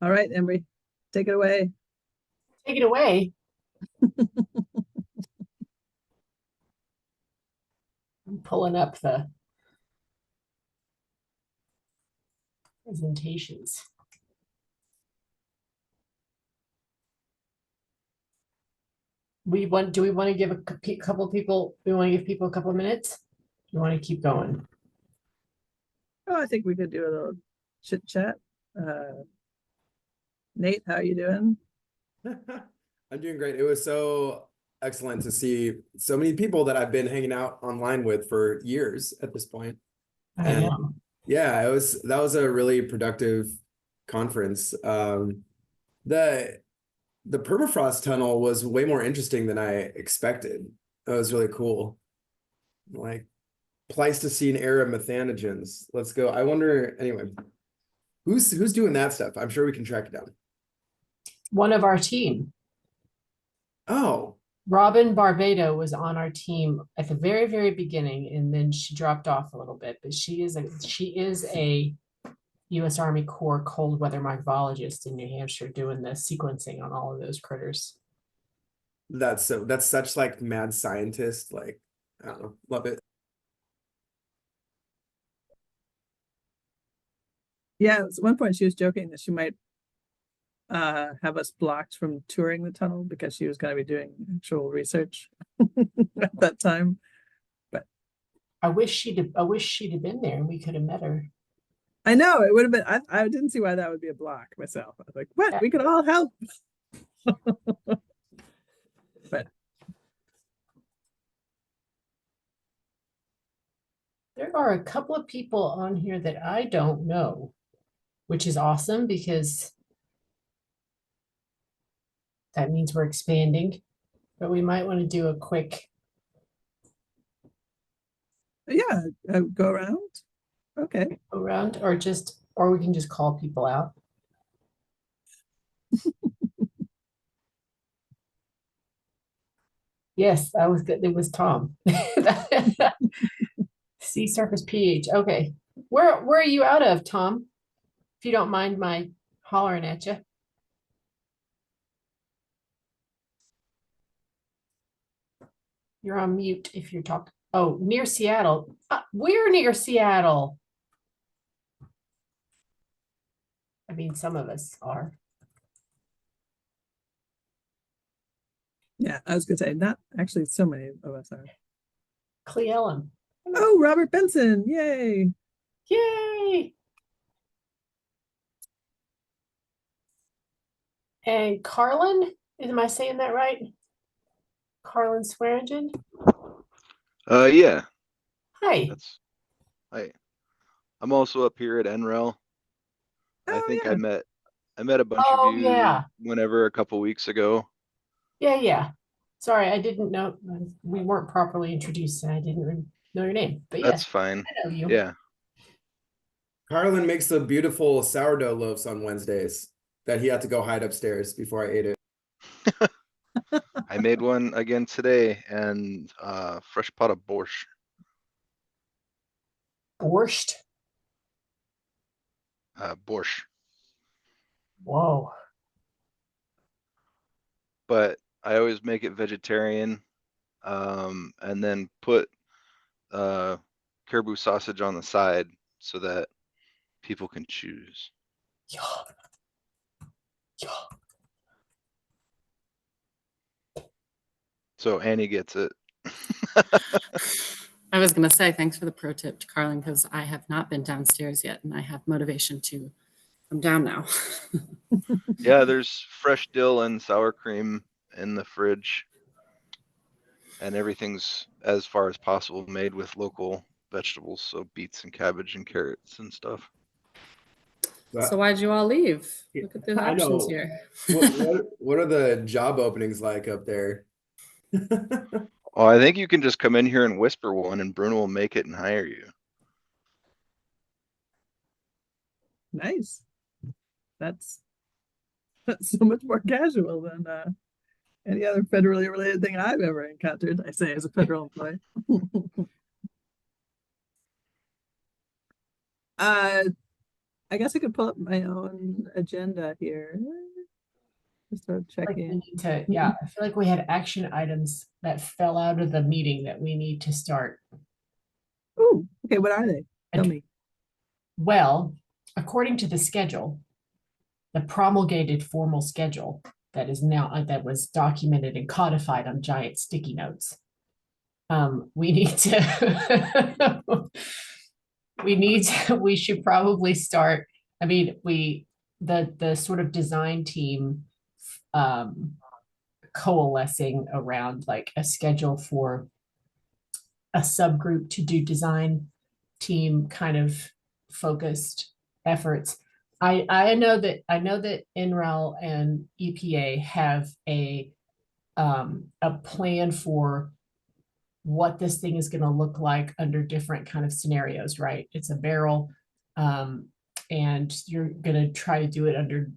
All right, Embry, take it away. Take it away. I'm pulling up the presentations. Do we want to give a couple people, we want to give people a couple of minutes? You want to keep going? Oh, I think we could do a little chit chat. Nate, how are you doing? I'm doing great. It was so excellent to see so many people that I've been hanging out online with for years at this point. I And know. yeah, that was a really productive conference. The the permafrost tunnel was way more interesting than I expected. That was really cool. Like Pleistocene era methanogens. Let's go. I wonder anyway, who's doing that stuff? I'm sure we can track it down. One of our team, Oh, Robin Barbado, was on our team at the very, very beginning, and then she dropped off a little bit. But she is a U.S. Army Corps cold weather mycologist in New Hampshire doing the sequencing on all of those critters. that's such like mad scientist, like I don't know, love it. Yeah, at one point she was joking that she might have us blocked from touring the tunnel because she was going to be doing actual research at that time. But I wish she'd have been there and we could have met her. I know it would have been. I didn't see why that would be a block myself. I was like, what? Yeah. We could all help. But there are a couple of people on here that I don't know, which is awesome because that means we're expanding. But we might want to do a quick. yeah, go around. Okay. Around, or we can just call people out. Yes, that was good. It was Tom. Sea surface pH. Okay. Where are you out of, Tom? If you don't mind my hollering at you. You're on mute if you're talking. Oh, near Seattle. We're near Seattle. I mean, some of us are. Yeah, I was gonna say not actually. So many of us are. Cle Ellen. Oh, Robert Benson! Yay! Yay! And Carlin, am I saying that right? Carlin Swearingen. Yeah. Hi. Hi. I'm also up here at NREL. I Oh, think yeah. I met a bunch Oh, of you yeah. whenever a couple weeks ago. Yeah. Sorry, I didn't know. We weren't properly introduced and I didn't know your name. But That's yes, fine. I know you. Yeah. Carlin makes the beautiful sourdough loaves on Wednesdays that he had to go hide upstairs before I ate it. I made one again today and fresh pot of borscht. Borscht. Borscht. Whoa. But I always make it vegetarian, and then put caribou sausage on the side so that people can choose. Yeah. So Annie gets it. I was going to say thanks for the pro tip to Carlin because I have not been downstairs yet and I have motivation to come down now. Yeah, there's fresh dill and sour cream in the fridge, and everything's as far as possible made with local vegetables, so beets and cabbage and carrots and stuff. So why'd you all leave? Look at the I options know. here. What are the job openings like up there? Oh, I think you can just come in here and whisper one and Bruno will make it and hire you. Nice. That's so much more casual than any other federally related thing I've ever encountered. I say as a federal employee. I guess I could pull up my own agenda here. Just start Like we checking. need to, yeah, I feel like we had action items that fell out of the meeting that we need to start. Oh, okay, what are they? Tell me. Well, according to the schedule, the promulgated formal schedule that is now, that was documented and codified on giant sticky notes. We need to, we should probably start, I mean, the sort of design team, coalescing around like a schedule for a subgroup to do design team kind of focused efforts. I know that NREL and EPA have a plan for what this thing is going to look like under different kind of scenarios, right? It's a barrel, and you're going to try to do it under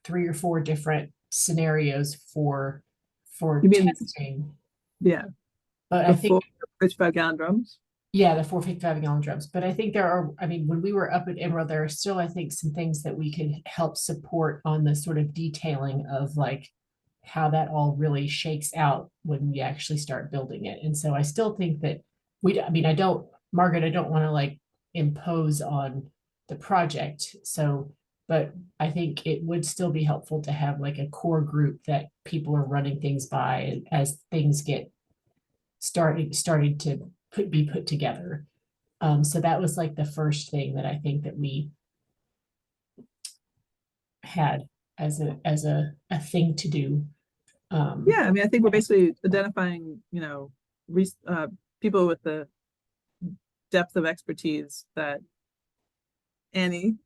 3 or 4 different scenarios for You mean- testing. Yeah, But I think, 55-gallon drums. yeah, the 455-gallon drums. But I think there are, I mean, when we were up at Emerald, there are still, I think, some things that we could help support on the sort of detailing of like how that all really shakes out when we actually start building it. And so I still think that I mean, Margaret, I don't want to like impose on the project. So, but I think it would still be helpful to have like a core group that people are running things by as things get starting to be put together. So that was like the first thing that I think that we had as a thing to do. Yeah, I mean, I think we're basically identifying, people with the depth of expertise that Annie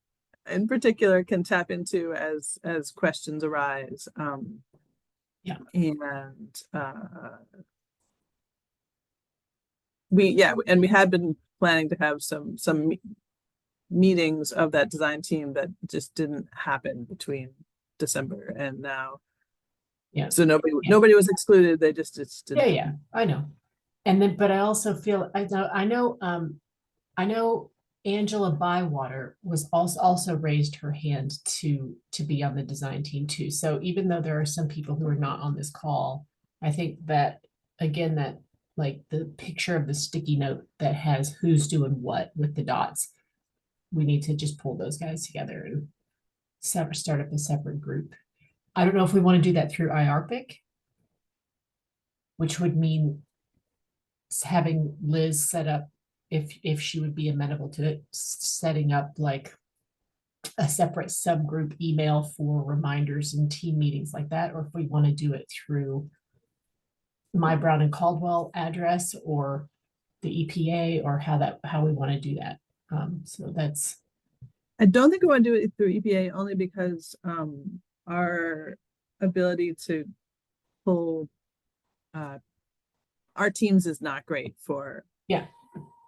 in particular can tap into as questions arise. Yeah. And we had been planning to have some meetings of that design team that just didn't happen between December and now. Yeah. So nobody was excluded. They just didn't. Yeah, I know. And then, but I also feel, I know Angela Bywater was also raised her hand to be on the design team too. So even though there are some people who are not on this call, I think that, again, that like the picture of the sticky note that has who's doing what with the dots, we need to just pull those guys together and start up a separate group. I don't know if we want to do that through IARPIC, which would mean having Liz set up, if she would be amenable to it, setting up like a separate subgroup email for reminders and team meetings like that, or if we want to do it through my Brown and Caldwell address or the EPA, or how we want to do that. So that's. I don't think we want to do it through EPA only because our ability to pull our teams is not great for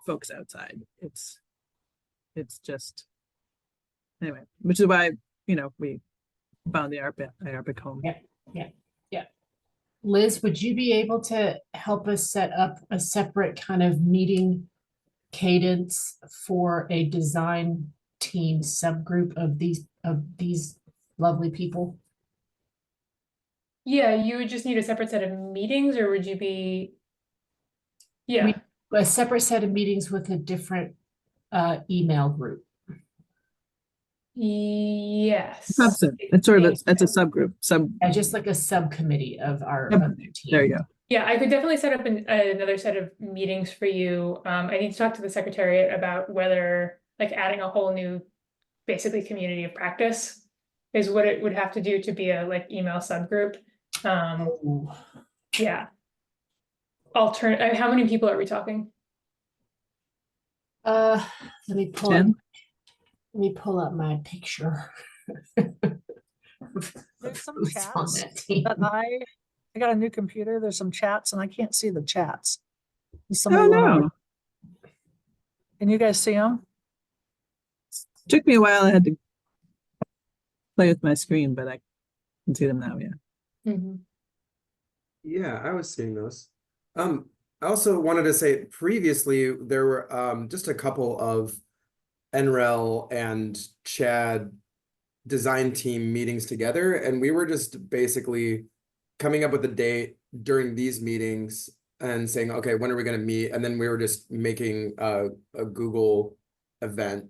folks outside. It's just anyway, which is why we found the IARPIC home. Yeah. Liz, would you be able to help us set up a separate kind of meeting cadence for a design team subgroup of these lovely people? Yeah, you would just need a separate set of meetings, or would you be? Yeah. A separate set of meetings with a different email group. Yes. Subset. It's sort of it's a subgroup. Just like a subcommittee of our team. There you go. Yeah, I could definitely set up another set of meetings for you. I need to talk to the secretariat about whether like adding a whole new, basically community of practice is what it would have to do to be a like email subgroup. Yeah. How many people are we talking? Let me pull 10? Let me pull up my picture. There's some chats that I got a new computer. There's some chats and I can't see the chats. Oh no. Can you guys see them? Took me a while. I had to play with my screen, but I can see them now. Yeah. Mm-hmm. Yeah, I was seeing those. I also wanted to say previously there were just a couple of NREL and Chad design team meetings together, and we were just basically coming up with a date during these meetings and saying, okay, when are we going to meet? And then we were just making a Google event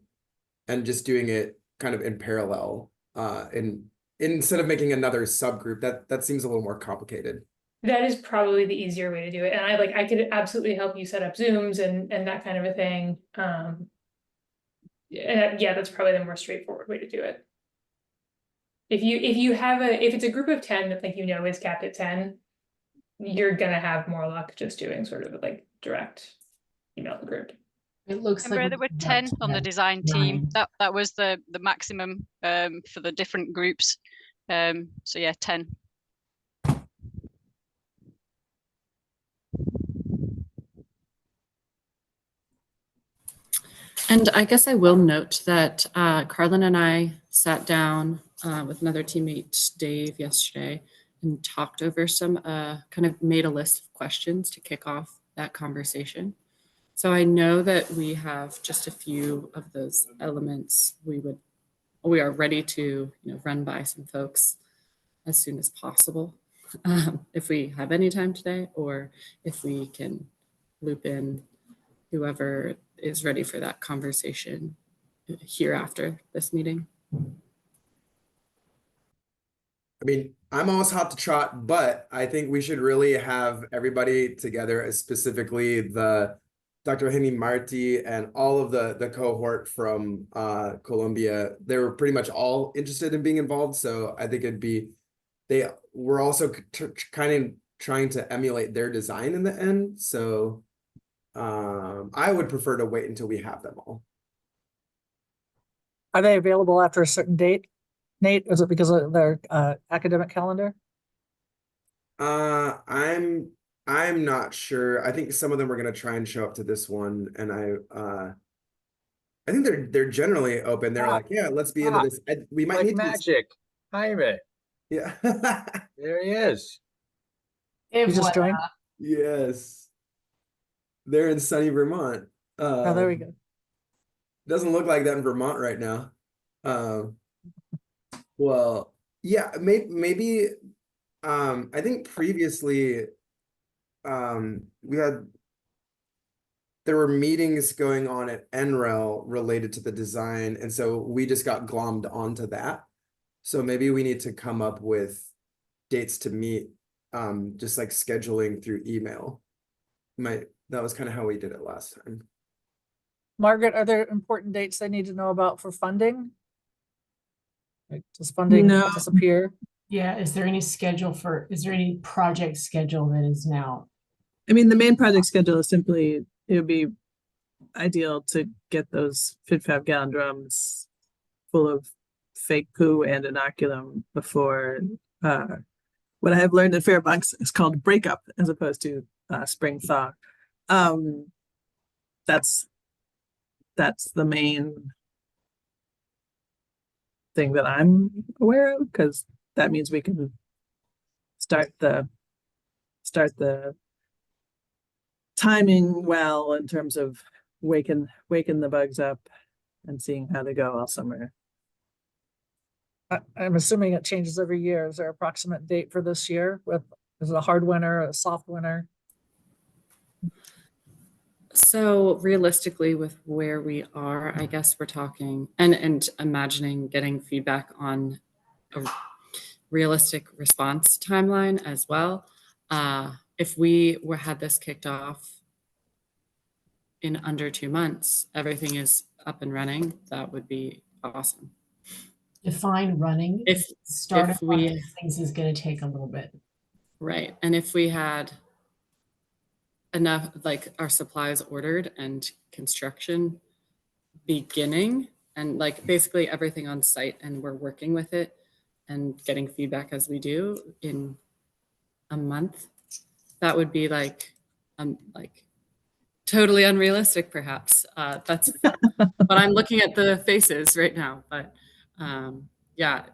and just doing it kind of in parallel. Instead of making another subgroup, that seems a little more complicated. That is probably the easier way to do it. And I could absolutely help you set up Zooms and that kind of a thing. Yeah, that's probably the more straightforward way to do it. If it's a group of 10 that is capped at 10, you're gonna have more luck just doing sort of like direct email the group. It looks like Remember, there were 10 on the design team. Nine. That was the maximum for the different groups. So yeah, 10. And I guess I will note that Carlin and I sat down with another teammate, Dave, yesterday and talked over some, kind of made a list of questions to kick off that conversation. So I know that we have just a few of those elements we are ready to run by some folks as soon as possible. If we have any time today, or if we can loop in whoever is ready for that conversation here after this meeting. I mean, I'm always hot to trot, but I think we should really have everybody together, specifically the Dr. Jaime Marti and all of the cohort from Colombia. They were pretty much all interested in being involved. So I think they were also kind of trying to emulate their design in the end. So I would prefer to wait until we have them all. Are they available after a certain date? Nate, is it because of their academic calendar? I'm not sure. I think some of them are going to try and show up to this one, and I think they're generally open. They're like, yeah, let's be into this. We might Like need magic. Jaime, Yeah. there he is. You just joined? Yes. They're in sunny Vermont. Oh, there we go. Doesn't look like that in Vermont right now. Well, yeah, maybe I think previously there were meetings going on at NREL related to the design, and so we just got glommed onto that. So maybe we need to come up with dates to meet, just like scheduling through email. That was kind of how we did it last time. Margaret, are there important dates they need to know about for funding? Like, does funding No. disappear? Yeah, is there any project schedule that is now? I mean, the main project schedule is simply, it would be ideal to get those FIT-5 gallon drums full of fake poo and inoculum before what I have learned at Fairbanks is called breakup as opposed to spring thaw. That's the main thing that I'm aware of, because that means we can start the timing well in terms of waking the bugs up and seeing how they go all summer. I'm assuming it changes every year. Is there an approximate date for this year? Is it a hard winter, a soft winter? So realistically, with where we are, I guess we're talking and imagining getting feedback on a realistic response timeline as well. If we had this kicked off in under 2 months, everything is up and running, that would be awesome. Define running. If Things is going to take a little bit. Right. And if we had enough, like our supplies ordered and construction beginning and like basically everything on site, and we're working with it and getting feedback as we do in a month, that would be like totally unrealistic perhaps. That's but I'm looking at the faces right now, but yeah,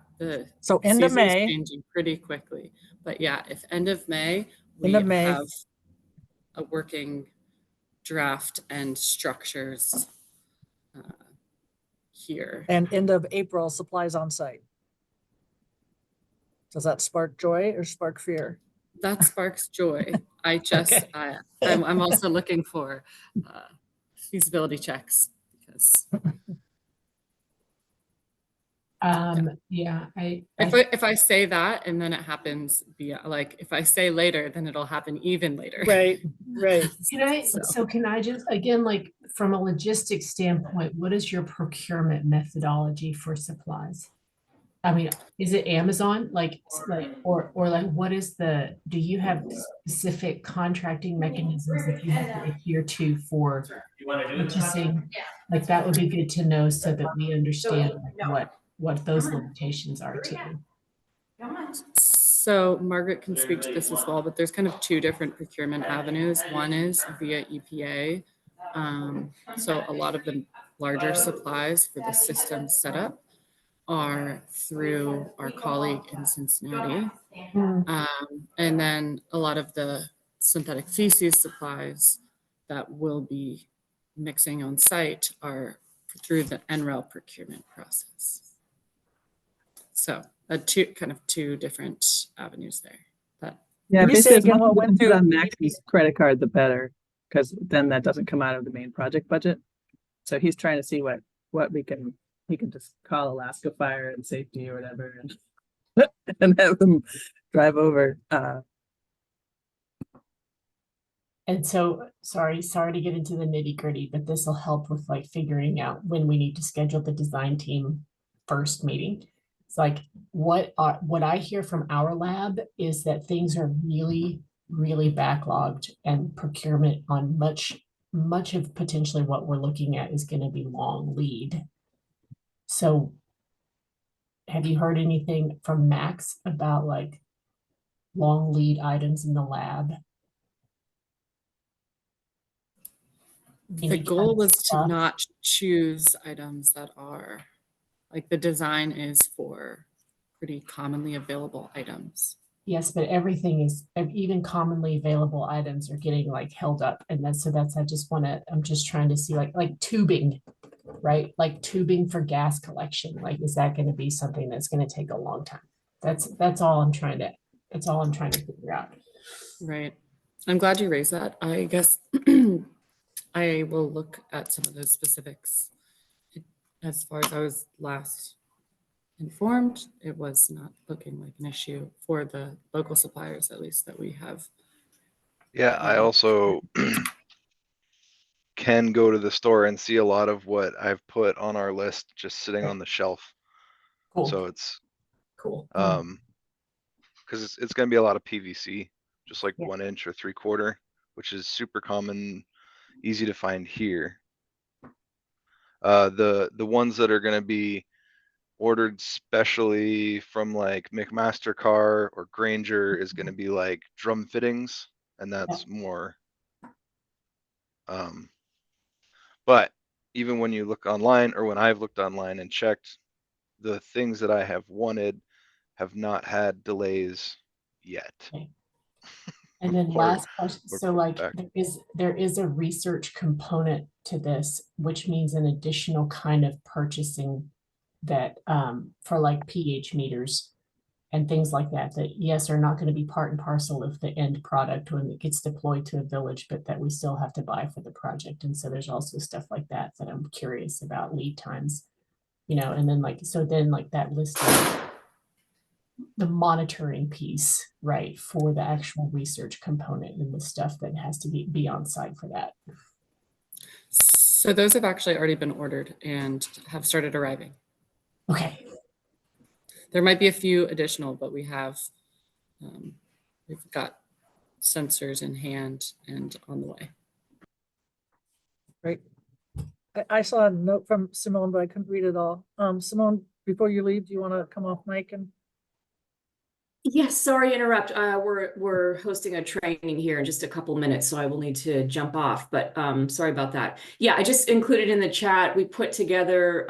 so end of May, changing pretty quickly. But yeah, if end of May we end of May, have a working draft and structures here. And end of April, supplies on site. Does that spark joy or spark fear? That sparks joy. I just, Okay. I'm also looking for feasibility checks because Yeah, if I say that and then it happens like if I say later, then it'll happen even later. Right, right. can I just, again, like from a logistics standpoint, what is your procurement methodology for supplies? I mean, is it Amazon, or like, what is do you have specific contracting mechanisms that you have to adhere to for purchasing? Like, that would be good to know so that we understand like, what those limitations are too. So Margaret can speak to this as well, but there's kind of two different procurement avenues. One is via EPA. So a lot of the larger supplies for the system setup are through our colleague in Cincinnati. And then a lot of the synthetic feces supplies that will be mixing on site are through the NREL procurement process. So two different avenues there. Yeah, Can you say basically, again what went through? on Max's credit card, the better, because then that doesn't come out of the main project budget. So he's trying to see what he can just call Alaska Fire and Safety or whatever, and have them drive over. And so, sorry to get into the nitty gritty, but this will help with like figuring out when we need to schedule the design team first meeting. It's like, what I hear from our lab is that things are really, really backlogged, and procurement on much of potentially what we're looking at is going to be long lead. So have you heard anything from Max about like long lead items in the lab? The goal was to not choose items that are like, the design is for pretty commonly available items. Yes, but everything is, even commonly available items are getting like held up. And I'm just trying to see like tubing, right? Like tubing for gas collection. Like, is that going to be something that's going to take a long time? That's all I'm trying to figure out. Right. I'm glad you raised that. I guess I will look at some of those specifics. As far as I was last informed, it was not looking like an issue for the local suppliers, at least that we have. Yeah, I also can go to the store and see a lot of what I've put on our list just sitting on the shelf. Cool. So it's Cool. because it's going to be a lot of PVC, just like Yeah. 1 inch or 3/4, which is super common, easy to find here. The ones that are going to be ordered specially from like McMaster-Carr or Granger is going to be like drum fittings, and that's more. But even when you look online, or when I've looked online and checked, the things that I have wanted have not had delays yet. Okay. And then Or- last question, or so like back. there is a research component to this, which means an additional kind of purchasing that for like pH meters and things like that, yes, are not going to be part and parcel of the end product when it gets deployed to a village, but that we still have to buy for the project. And so there's also stuff like that I'm curious about, lead times, and then like that list of the monitoring piece, right, for the actual research component and the stuff that has to be on site for that. So those have actually already been ordered and have started arriving. Okay. There might be a few additional, but we've got sensors in hand and on the way. Great. I saw a note from Simone, but I couldn't read it all. Simone, before you leave, do you want to come off mic and? Yes, sorry to interrupt. We're hosting a training here in just a couple minutes, so I will need to jump off, but sorry about that. Yeah, I just included in the chat, we put together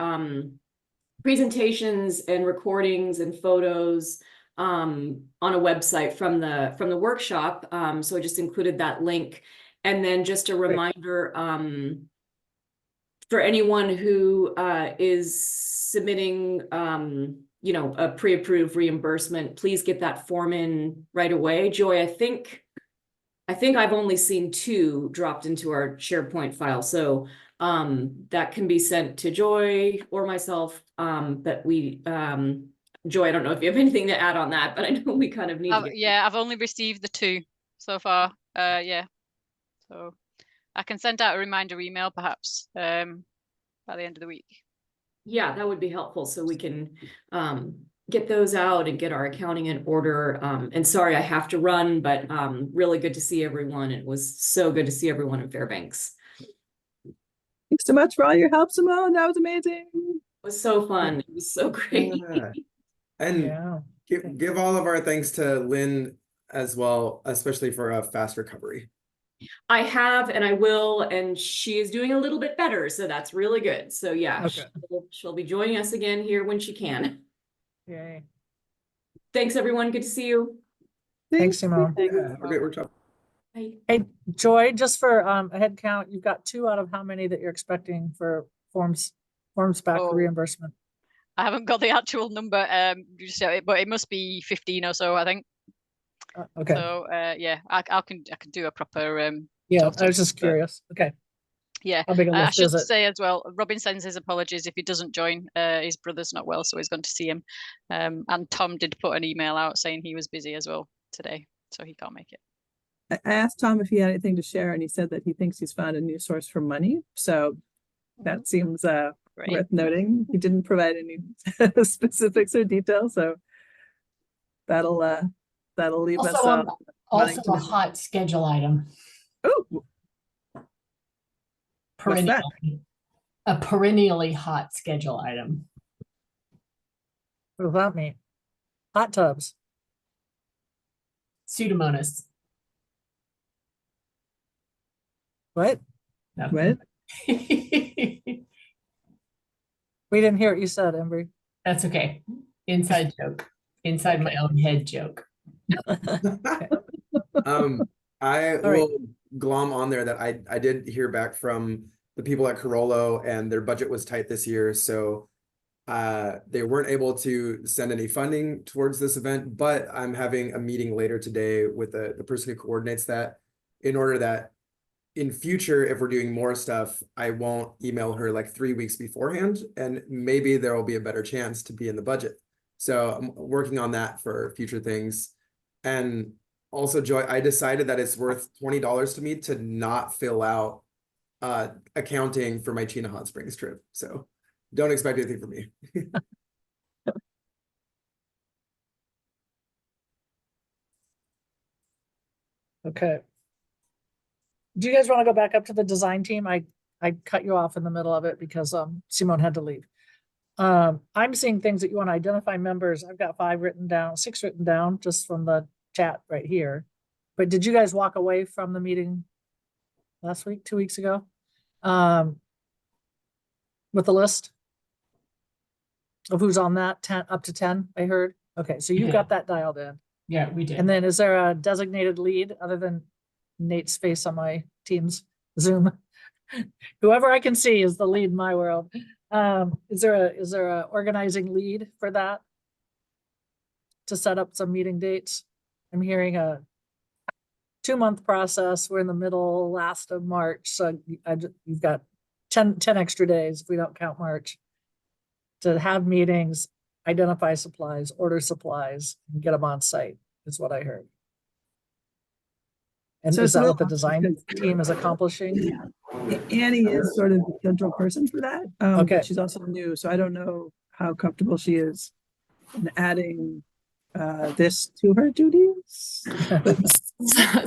presentations and recordings and photos on a website from the workshop. So I just included that link. And then just a reminder, for anyone who is submitting, you know, a pre-approved reimbursement, please get that form in right away. Joy, I think I've only seen 2 dropped into our SharePoint file, so that can be sent to Joy or myself. But we, Joy, I don't know if you have anything to add on that, but I know we kind of need to get. Yeah, I've only received the 2 so far. Yeah, so I can send out a reminder email perhaps by the end of the week. Yeah, that would be helpful, so we can get those out and get our accounting in order. And sorry, I have to run, but really good to see everyone. It was so good to see everyone in Fairbanks. Thanks so much for all your help, Simone. That was amazing. It was so fun. It was so great. Yeah. And Yeah. give all of our thanks to Lynn as well, especially for a fast recovery. I have, and I will, and she is doing a little bit better, so that's really good. So yeah, Okay. she'll be joining us again here when she can. Yay. Thanks, everyone. Good to see you. Thanks, Simone. Yeah, have a great workshop. Bye. Hey, Joy, just for a head count, you've got 2 out of how many that you're expecting for forms back Oh. for reimbursement? I haven't got the actual number, but it must be 15 or so, I think. Okay. So yeah, I can do a proper Yeah, total, I was just but curious. Okay. yeah. How big a I list should is it? say as well, Robin sends his apologies if he doesn't join. His brother's not well, so he's going to see him. And Tom did put an email out saying he was busy as well today, so he can't make it. I asked Tom if he had anything to share, and he said that he thinks he's found a new source for money. So that seems Great. worth noting. He didn't provide any specifics or details, so that'll leave us Also, wanting also to a know. hot schedule item. Oh, what's that? A perennially hot schedule item. What does that mean? Hot tubs. Pseudomonas. What? No. What? We didn't hear what you said, Embry. That's okay. Inside joke. Inside my own head joke. I All right. will glom on there that I did hear back from the people at Carollo, and their budget was tight this year, so they weren't able to send any funding towards this event. But I'm having a meeting later today with the person who coordinates that, in order that in future, if we're doing more stuff, I won't email her like 3 weeks beforehand, and maybe there will be a better chance to be in the budget. So I'm working on that for future things. And also, Joy, I decided that it's worth $20 to me to not fill out accounting for my Chena Hot Springs trip. So don't expect anything from me. Okay. Do you guys want to go back up to the design team? I cut you off in the middle of it because Simone had to leave. I'm seeing things that you want to identify members. I've got 5 written down, 6 written down just from the chat right here. But did you guys walk away from the meeting last week, 2 weeks ago? With the list of who's on that 10 up to 10, I heard. Okay, so you've got that dialed in. Yeah, we did. And then is there a designated lead other than Nate's face on my Teams Zoom? Whoever I can see is the lead in my world. Is there a organizing lead for that to set up some meeting dates? I'm hearing a 2-month process. We're in the last of March, so you've got 10 extra days if we don't count March to have meetings, identify supplies, order supplies, and get them on site, is what I heard. And So is it's a that what the little design team is accomplishing? Annie is sort of the central person for that. Okay. But she's also new, so I don't know how comfortable she is in adding this to her duties.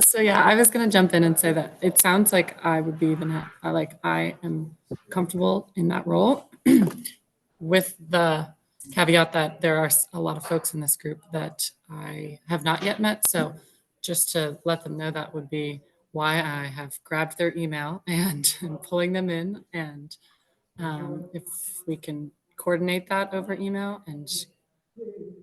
So yeah, I was gonna jump in and say that it sounds like I would be I am comfortable in that role with the caveat that there are a lot of folks in this group that I have not yet met. So just to let them know, that would be why I have grabbed their email and am pulling them in. And if we can coordinate that over email and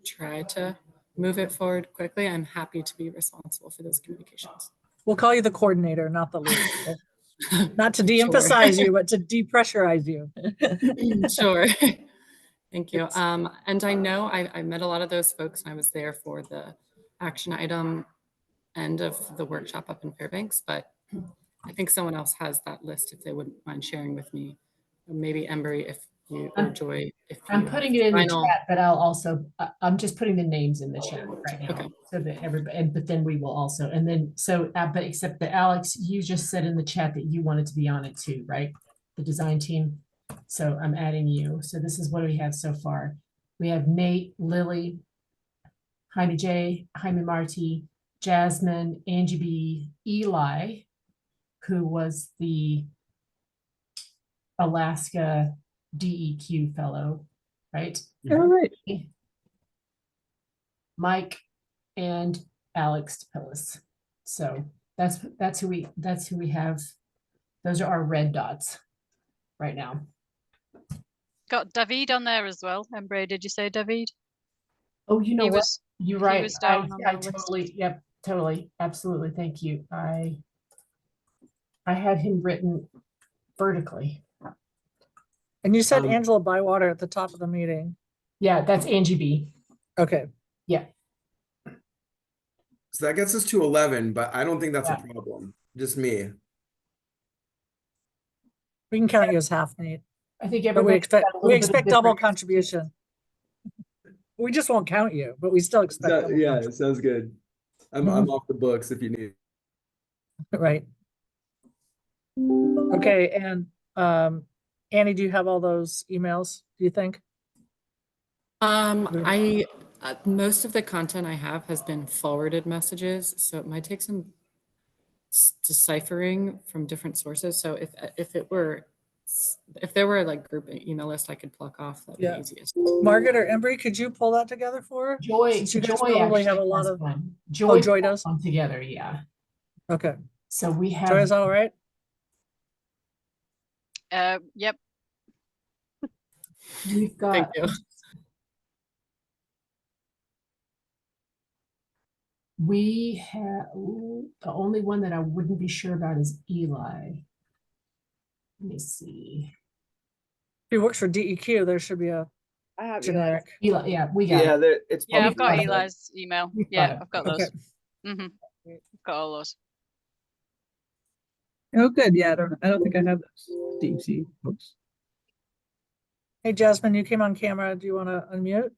try to move it forward quickly, I'm happy to be responsible for those communications. We'll call you the coordinator, not the lead. Okay? Not to Sure. de-emphasize you, but to depressurize you. Sure. Thank you. And I know I met a lot of those folks and I was there for the action item end of the workshop up in Fairbanks, but I think someone else has that list if they wouldn't mind sharing with me. Or maybe Embry, if you, or Joy, if I'm you putting have it in the final- chat, but I'll also, I'm just putting the names in the chat right now. Okay. So that everybody, but then we will also, and then, so, but except that Alex, you just said in the chat that you wanted to be on it too, right? The design team. So I'm adding you. So this is what we have so far. We have Nate, Lily, Jaime J, Jaime Marti, Jasmine, Angie B, Eli, who was the Alaska DEQ fellow, right? All right. Mike and Alex Pillis. So that's who we have. Those are our red dots right now. Got David on there as well. Embry, did you say David? Oh, you know He what? was You're he right. was down on I the list. totally, yep, totally, absolutely. Thank you. I had him written vertically. And you said Um, Angela Bywater at the top of the meeting. Yeah, that's Angie B. Okay. Yeah. So that gets us to 11, but I don't think that's Yeah. a problem. Just me. We can count you as half, Nate. I think But we everybody expect double contribution. We just won't count you, but we still expect double Yeah, contribution. it sounds good. I'm off the books if you need. Right. Okay, and Annie, do you have all those emails, do you think? I most of the content I have has been forwarded messages, so it might take some deciphering from different sources. So if there were like group email list I could pluck off, that'd Yeah. be easiest. Margaret or Embry, could you pull that together for her? Joy, Since you guys Joy probably have a actually lot has of. one. Oh, Joy does? Come together, yeah. Okay. So we have. Joy, is that all right? Yep. We've got. Thank you. We have, the only one that I wouldn't be sure about is Eli. Let me see. If he works for DEQ, there should be a I have generic. Eli, yeah, we got Yeah, it. it's Yeah, public I've got document. Eli's email. We've got Yeah, it. I've got Okay. those. I've got all those. Oh, good. Yeah, I don't think I have those DEC books. Hey, Jasmine, you came on camera. Do you want to unmute?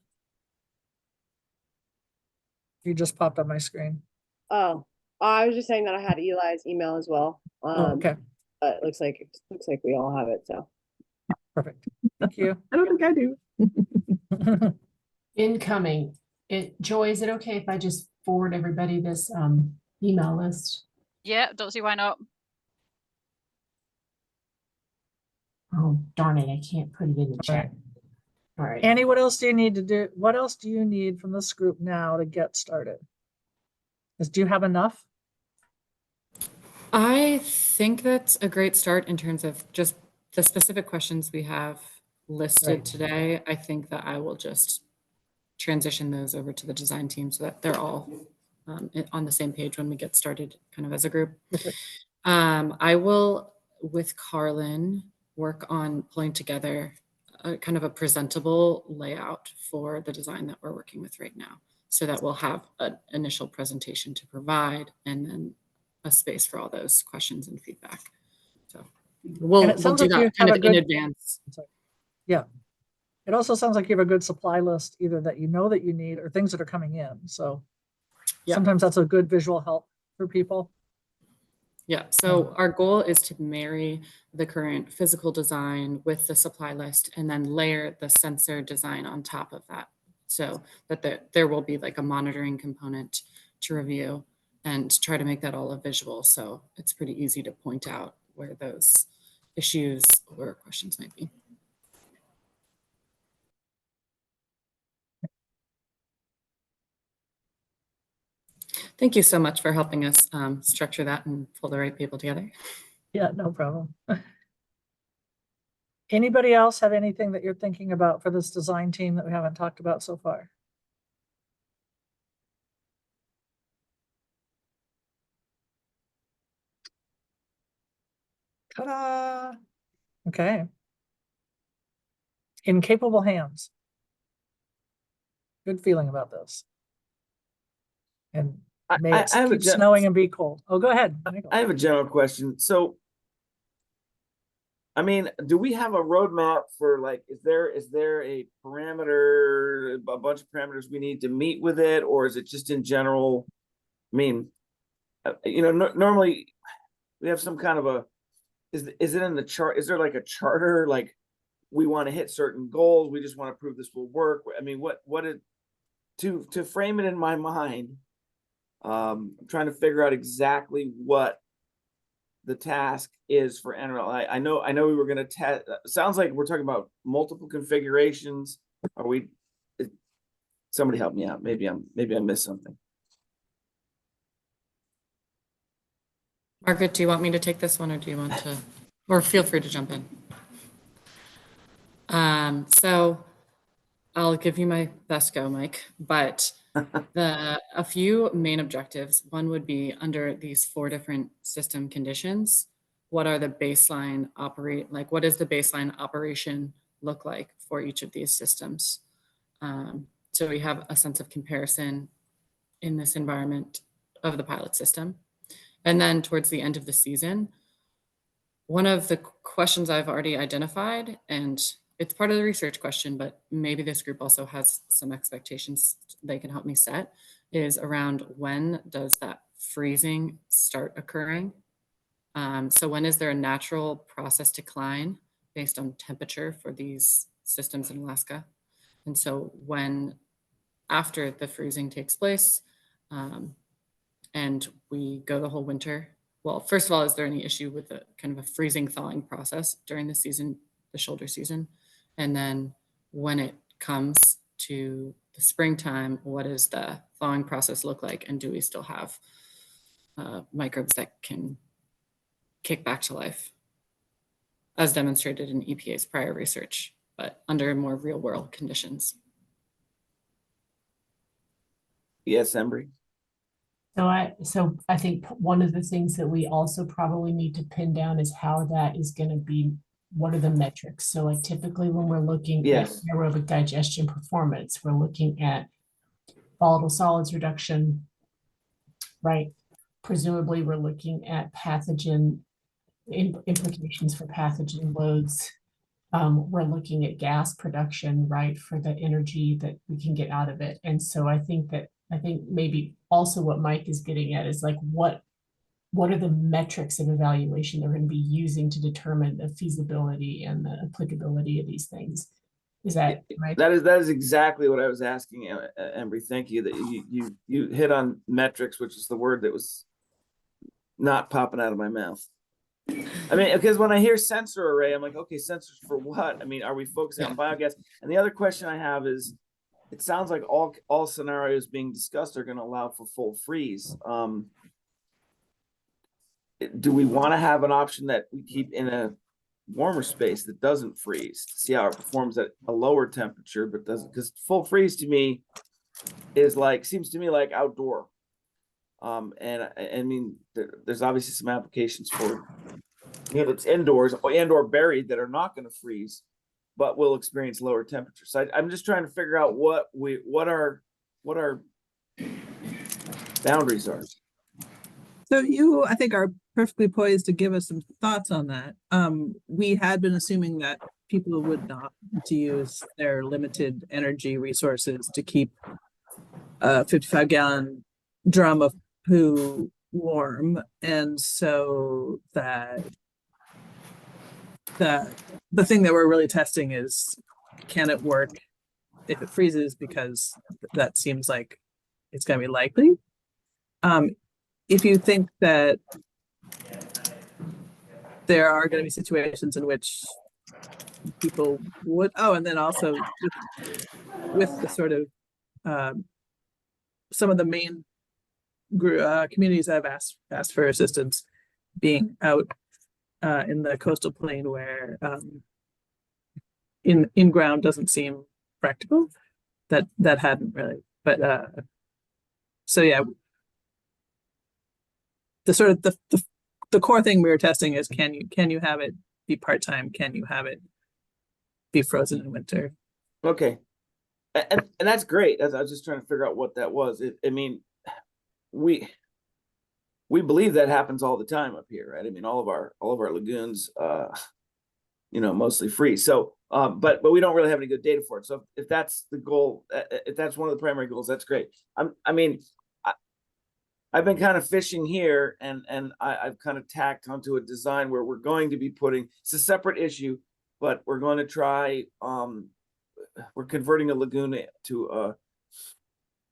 You just popped on my screen. Oh, I was just saying that I had Eli's email as well. Oh, okay, But it looks like we all have it. So perfect. Thank you. I don't think I do. Incoming. Joy, is it okay if I just forward everybody this email list? Yeah, don't see why not. Oh, darn it, I can't put it in the chat. All right. Annie, what else do you need to do? What else do you need from this group now to get started? Do you have enough? I think that's a great start in terms of just the specific questions we have listed Right. today. I think that I will just transition those over to the design team so that they're all on the same page when we get started kind of as a group. Okay. I will, with Carlin, work on pulling together a kind of a presentable layout for the design that we're working with right now, so that we'll have an initial presentation to provide and then a space for all those questions and feedback. So we'll it sounds do like you that kind have of a in good- advance. Yeah. It also sounds like you have a good supply list, either that you know that you need or things that are coming in. So Yeah. sometimes that's a good visual help for people. Yeah, so our goal is to marry the current physical design with the supply list and then layer the sensor design on top of that, so that there will be like a monitoring component to review and try to make that all a visual, so it's pretty easy to point out where those issues or questions might be. Thank you so much for helping us structure that and pull the right people together. Yeah, no problem. Anybody else have anything that you're thinking about for this design team that we haven't talked about so far? Ta-da! Okay. In capable hands. Good feeling about this. And may I it have a keep snowing and be cold. Oh, go ahead, Michael. I have a general question. So, I mean, do we have a roadmap for like, is there a parameter, a bunch of parameters we need to meet with it, or is it just in general? I mean, normally we have some kind of a, is it in the chart? Is there like a charter? Like we want to hit certain goals. We just want to prove this will work. I mean, to frame it in my mind, I'm trying to figure out exactly what the task is for NREL. I know we were going to test. Sounds like we're talking about multiple configurations. Are we? Somebody help me out. Maybe I missed something. Margaret, do you want me to take this one, or do you want to, or feel free to jump in? So I'll give you my best go, Mike, but a few main objectives. One would be under these 4 different system conditions. What are the baseline what does the baseline operation look like for each of these systems? So we have a sense of comparison in this environment of the pilot system. And then towards the end of the season, one of the questions I've already identified, and it's part of the research question, but maybe this group also has some expectations they can help me set, is around when does that freezing start occurring? So when is there a natural process decline based on temperature for these systems in Alaska? And so when, after the freezing takes place, and we go the whole winter, well, first of all, is there any issue with the kind of a freezing thawing process during the season, the shoulder season? And then when it comes to the springtime, what does the thawing process look like? And do we still have microbes that can kick back to life, as demonstrated in EPA's prior research, but under more real world conditions? Yes, Embry. So I think one of the things that we also probably need to pin down is how that is going to be, what are the metrics? So like typically when we're looking Yes. at aerobic digestion performance, we're looking at volatile solids reduction, right? Presumably we're looking at pathogen implications for pathogen loads. We're looking at gas production, right, for the energy that we can get out of it. And so I think maybe also what Mike is getting at is like, what are the metrics of evaluation they're going to be using to determine the feasibility and the applicability of these things? Is that right? That is exactly what I was asking, Embry. Thank you that you hit on metrics, which is the word that was not popping out of my mouth. I mean, because when I hear sensor array, I'm like, okay, sensors for what? I mean, are we focusing on biogas? And the other question I have is, it sounds like all scenarios being discussed are going to allow for full freeze. Do we want to have an option that we keep in a warmer space that doesn't freeze to see how it performs at a lower temperature, but doesn't? Because full freeze to me is like, seems to me like outdoor. And I mean, there's obviously some applications for, it's indoors or buried that are not going to freeze, but will experience lower temperatures. So I'm just trying to figure out what our boundaries are. So you, I think, are perfectly poised to give us some thoughts on that. We had been assuming that people would not want to use their limited energy resources to keep a 55-gallon drum of poo warm, and so that the thing that we're really testing is, can it work if it freezes, because that seems like it's going to be likely. If you think that there are going to be situations in which people would, and then also with the sort of some of the main communities I've asked for assistance being out in the coastal plain where in ground doesn't seem practical, that hadn't really, but so yeah, the sort of the the core thing we were testing is can you have it be part-time? Can you have it be frozen in winter? Okay. And that's great. As I was just trying to figure out what that was. I mean, we believe that happens all the time up here, right? I mean, all of our lagoons, mostly freeze. So, but we don't really have any good data for it. So if that's the goal, if that's one of the primary goals, that's great. I've been kind of fishing here, and I've kind of tacked onto a design where we're going to be putting, it's a separate issue, but we're going to try, we're converting a lagoon to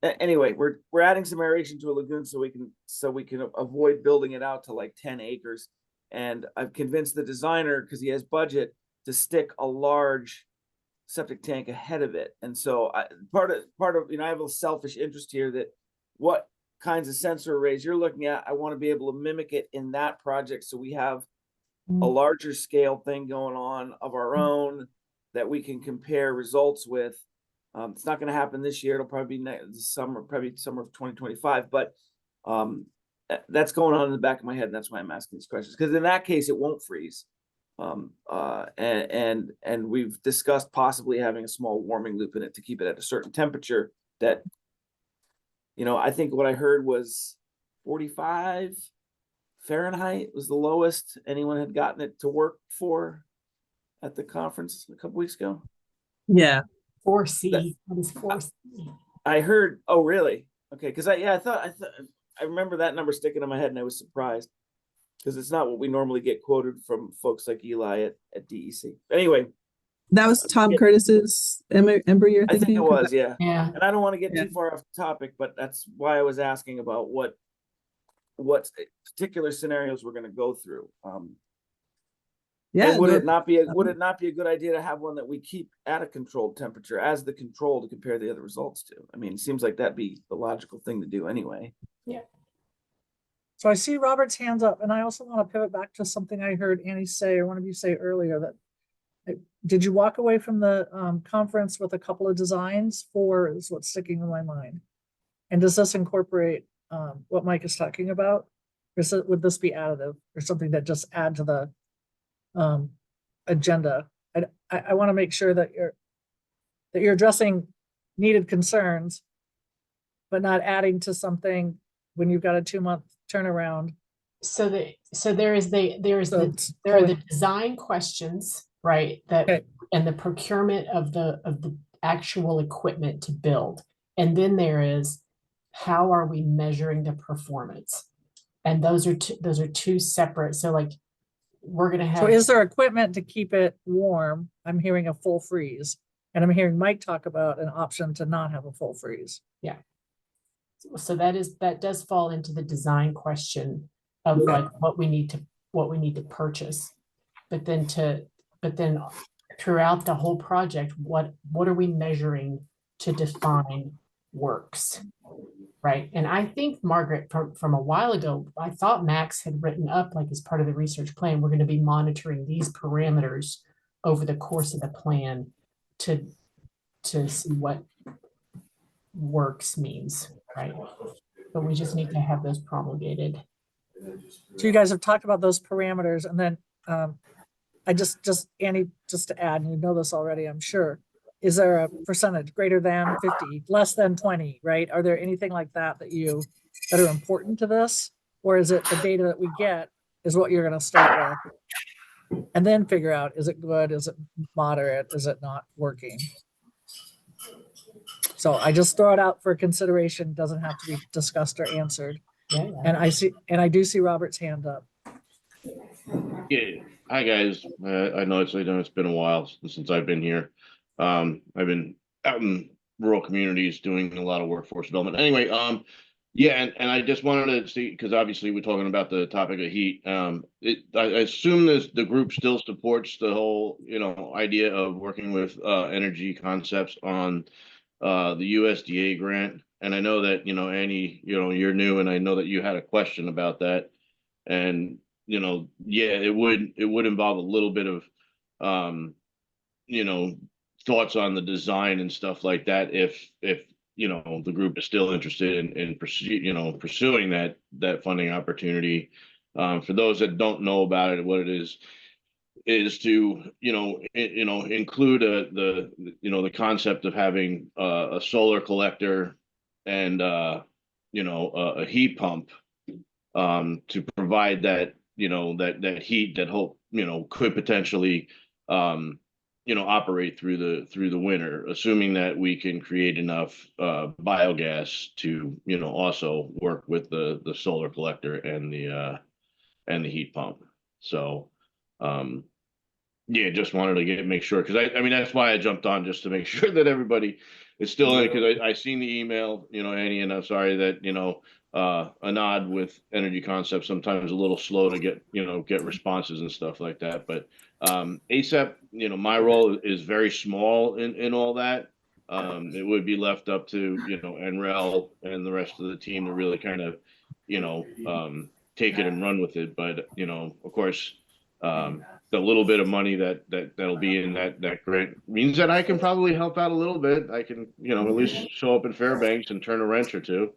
anyway, we're adding some aeration to a lagoon so we can avoid building it out to like 10 acres. And I've convinced the designer, because he has budget, to stick a large septic tank ahead of it. And so part of I have a selfish interest here that what kinds of sensor arrays you're looking at, I want to be able to mimic it in that project, so we have a larger scale thing going on of our own that we can compare results with. It's not going to happen this year. It'll probably be next summer, probably summer of 2025. But that's going on in the back of my head, and that's why I'm asking these questions. Because in that case, it won't freeze. And we've discussed possibly having a small warming loop in it to keep it at a certain temperature. That, I think what I heard was 45 Fahrenheit was the lowest anyone had gotten it to work for at the conference a couple weeks ago. Yeah. 4C. What is 4C? I heard. Oh, really? Okay. Because I remember that number sticking in my head, and I was surprised because it's not what we normally get quoted from folks like Eli at DEC. Anyway, that was Tom Curtis's Ember you're thinking? I think it was, yeah. Yeah. And I don't want to get too far off the topic, but that's why I was asking about what particular scenarios we're going to go through. Yeah. And would it not be a good idea to have one that we keep at a controlled temperature as the control to compare the other results to? I mean, it seems like that'd be the logical thing to do anyway. Yeah. So I see Robert's hands up, and I also want to pivot back to something I heard Annie say, or one of you say earlier, that did you walk away from the conference with a couple of designs? Is what's sticking in my mind. And does this incorporate what Mike is talking about? Or would this be additive or something that just add to the agenda? I want to make sure that you're addressing needed concerns, but not adding to something when you've got a 2-month turnaround. So there are the design questions, right? And the procurement of the actual equipment to build. And then there is, how are we measuring the performance? And those are two separate. So like, we're going to have. So is there equipment to keep it warm? I'm hearing a full freeze, and I'm hearing Mike talk about an option to not have a full freeze. Yeah. So that does fall into the design question of like what we need to purchase, but then throughout the whole project, what are we measuring to define works, right? And I think, Margaret, from a while ago, I thought Max had written up, like, as part of the research plan, we're going to be monitoring these parameters over the course of the plan to see what works means, right? But we just need to have those promulgated. So you guys have talked about those parameters, and then I Annie, just to add, and you know this already, I'm sure, is there a percentage greater than 50, less than 20, right? Are there anything like that that are important to this? Or is it the data that we get is what you're going to start with and then figure out, is it good? Is it moderate? Is it not working? So I just throw it out for consideration. Doesn't have to be discussed or answered. Yeah. And I do see Robert's hand up. Yeah. Hi guys. I know it's been a while since I've been here. I've been out in rural communities doing a lot of workforce development. Anyway, yeah, and I just wanted to see, because obviously we're talking about the topic of heat. I assume the group still supports the whole, idea of working with energy concepts on the USDA grant. And I know that, Annie, you're new, and I know that you had a question about that. And, yeah, it would involve a little bit of, thoughts on the design and stuff like that. If the group is still interested in pursuing that funding opportunity. For those that don't know about it, what it is to include the concept of having a solar collector and a heat pump to provide that that heat that could potentially operate through the winter, assuming that we can create enough biogas to also work with the solar collector and the heat pump. So yeah, just wanted to make sure, because I mean that's why I jumped on, just to make sure that everybody is still in it, because I seen the email, Annie, and I'm sorry that a nod with Energy Concepts sometimes a little slow to get responses and stuff like that. But ASAP, my role is very small in all that. It would be left up to NREL and the rest of the team to really kind of take it and run with it. But of course, the little bit of money that'll be in that grant means that I can probably help out a little bit. I can at least show up in Fairbanks and turn a wrench or two.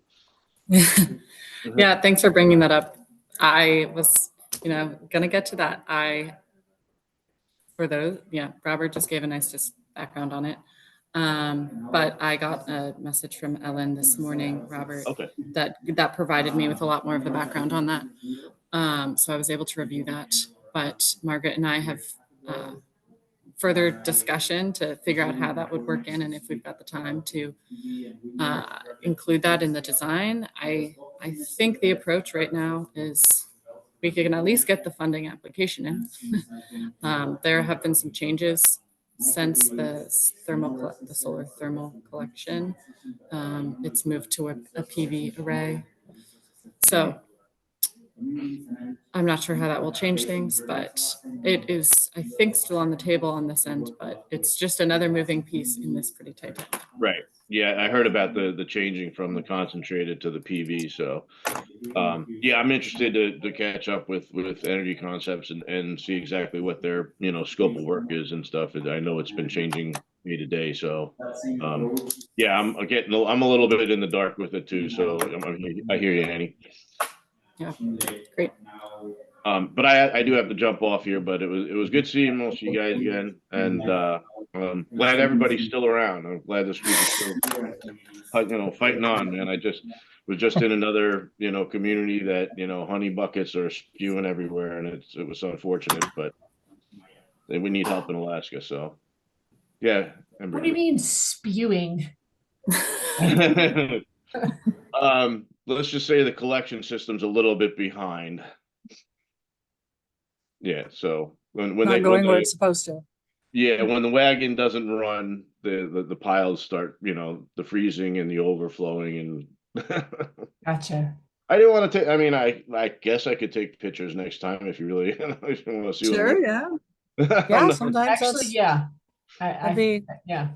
Yeah, thanks for bringing that up. I was, gonna get to that. Robert just gave a nice just background on it. But I got a message from Ellen this morning, Robert, Okay. that provided me with a lot more of the background on that. So I was able to review that. But Margaret and I have further discussion to figure out how that would work in, and if we've got the time to include that in the design. I think the approach right now is we can at least get the funding application in. There have been some changes since the solar thermal collection. It's moved to a PV array. So I'm not sure how that will change things, but it is, I think, still on the table on this end, but it's just another moving piece in this pretty tight time. Right. Yeah, I heard about the changing from the concentrated to the PV. So yeah, I'm interested to catch up with Energy Concepts and see exactly what their scope of work is and stuff. And I know it's been changing day to day. So yeah, I'm a little bit in the dark with it too. So I hear you, Annie. Yeah, great. But I do have to jump off here, but it was good seeing most of you guys again, and glad everybody's still around. I'm glad this group is still fighting on, man. I was just in another community that honey buckets are spewing everywhere, and it was unfortunate, but we need help in Alaska. So yeah. What do you mean spewing? Let's just say the collection system's a little bit behind. Yeah, so when Not going where it's supposed to. Yeah, when the wagon doesn't run, the piles start, the freezing and the overflowing and Gotcha. I didn't want to take. I mean, I guess I could take pictures next time if you really if you want to see. Sure, yeah. Yeah, sometimes Actually, yeah. That'd be yeah,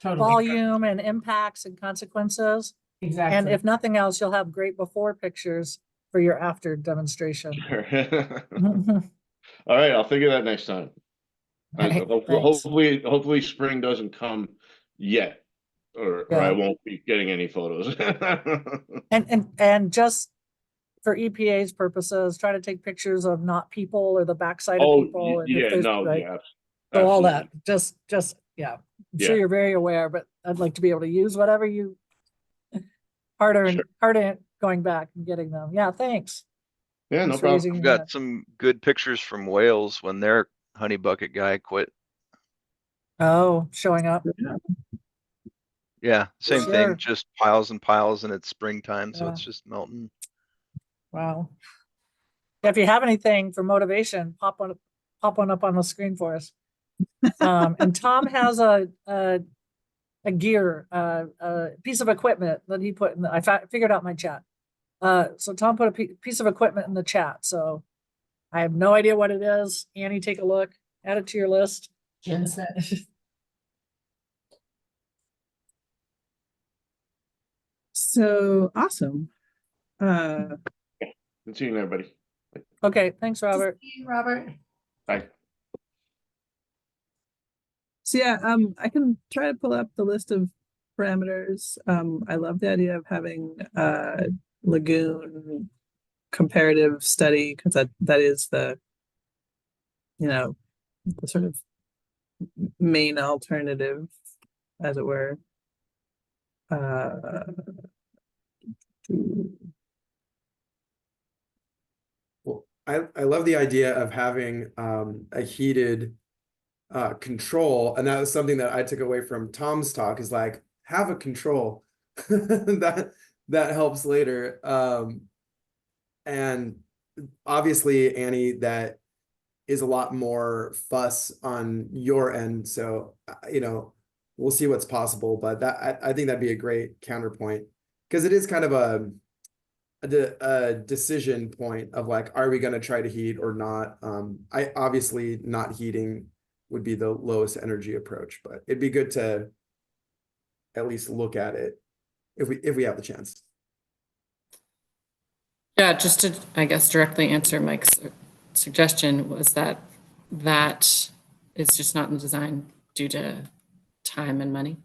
totally. volume and impacts and consequences. Exactly. And if nothing else, you'll have great before pictures for your after demonstration. Sure. All right, I'll figure that next time. Right, Hopefully spring doesn't come yet, or I won't be getting any photos. and just for EPA's purposes, try to take pictures of not people or the backside of people. And Yeah, so all that, just yeah. I'm sure you're very aware, but I'd like to be able to use whatever you harder going back and getting them. Yeah, thanks. Yeah, no problem. I've got some good pictures from Wales when their honey bucket guy quit. Oh, showing up. Yeah, same thing, just piles and piles, and it's springtime, so Yeah. it's just melting. Wow. If you have anything for motivation, pop one up on the screen for us. And Tom has a gear, a piece of equipment that he put in I figured out my chat. So Tom put a piece of equipment in the chat. So I have no idea what it is. Annie, take a look, add it to your list. Genset. So awesome. Good seeing everybody. Okay, thanks, Robert. Robert. Bye. So yeah, I can try to pull up the list of parameters. I love the idea of having lagoon comparative study, because that is the, you know, the sort of main alternative, as it were. Well, I love the idea of having a heated control, and that was something that I took away from Tom's talk, is like, have a control that helps later. And obviously, Annie, that is a lot more fuss on your end, so you know, we'll see what's possible, but that I think that'd be a great counterpoint, because it is kind of a decision point of like, are we going to try to heat or not? I obviously not heating would be the lowest energy approach, but it'd be good to at least look at it if we have the chance. Yeah, just to, I guess, directly answer Mike's suggestion, was that is just not in the design due to time and money.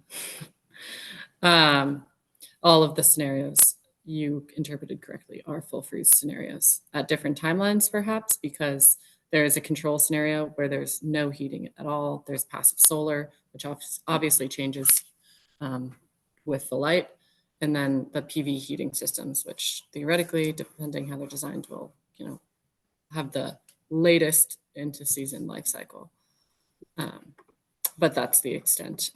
All of the scenarios you interpreted correctly are full freeze scenarios at different timelines, perhaps, because there is a control scenario where there's no heating at all. There's passive solar, which obviously changes with the light, and then the PV heating systems, which theoretically, depending how they're designed, will, you know, have the latest into season life cycle. But that's the extent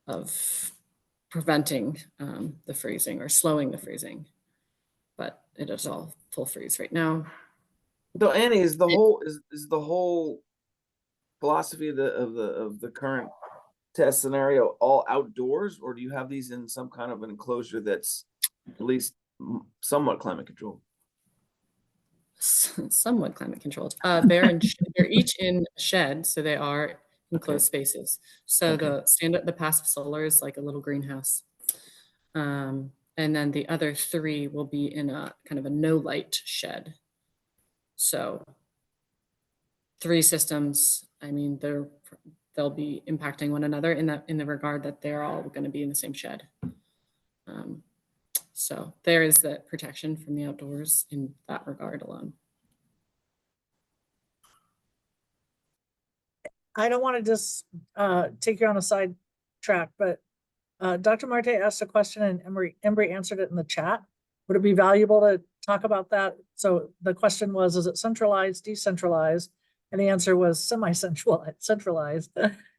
of preventing the freezing or slowing the freezing. But it is all full freeze right now. So Annie, is the whole philosophy of the current test scenario all outdoors, or do you have these in some kind of an enclosure that's at least somewhat climate controlled? Somewhat climate controlled. They're each in a shed, so they are enclosed spaces. So the passive solar is like a little greenhouse, and then the other three will be in a kind of a no light shed. So 3 systems. I mean, they'll be impacting one another in the regard that they're all going to be in the same shed. So there is the protection from the outdoors in that regard alone. I don't want to just take you on a side track, but Dr. Marti asked a question and Embry answered it in the chat. Would it be valuable to talk about that? So the question was, is it centralized, decentralized? And the answer was centralized.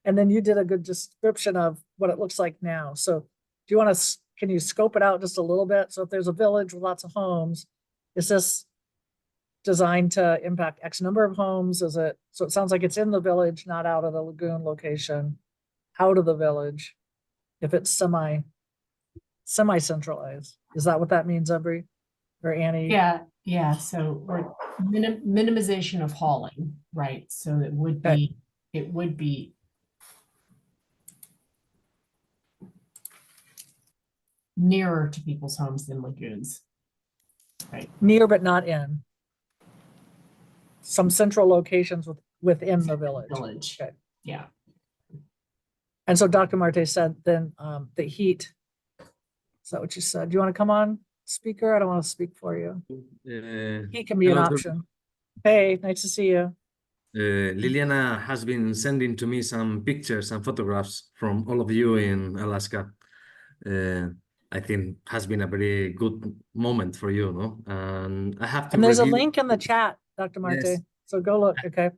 And then you did a good description of what it looks like now. So do you want to, can you scope it out just a little bit? So if there's a village with lots of homes, is this designed to impact X number of homes? Is it, so it sounds like it's in the village, not out of the lagoon location, out of the village, if it's semi-centralized. Is that what that means, Embry or Annie? Yeah. So, or minimization of hauling, right? So it would be nearer to people's homes than lagoons, right? Near but not in. Some central locations within the village. Okay. Yeah. And so Dr. Marti said then the heat. Is that what you said? Do you want to come on, speaker? I don't want to speak for you. Heat can be an option. Hey, nice to see you. Liliana has been sending to me some pictures and photographs from all of you in Alaska. I think has been a very good moment for you, no? And I have to. And there's a link in the chat, Dr. Marti. Yes. So go look. Okay.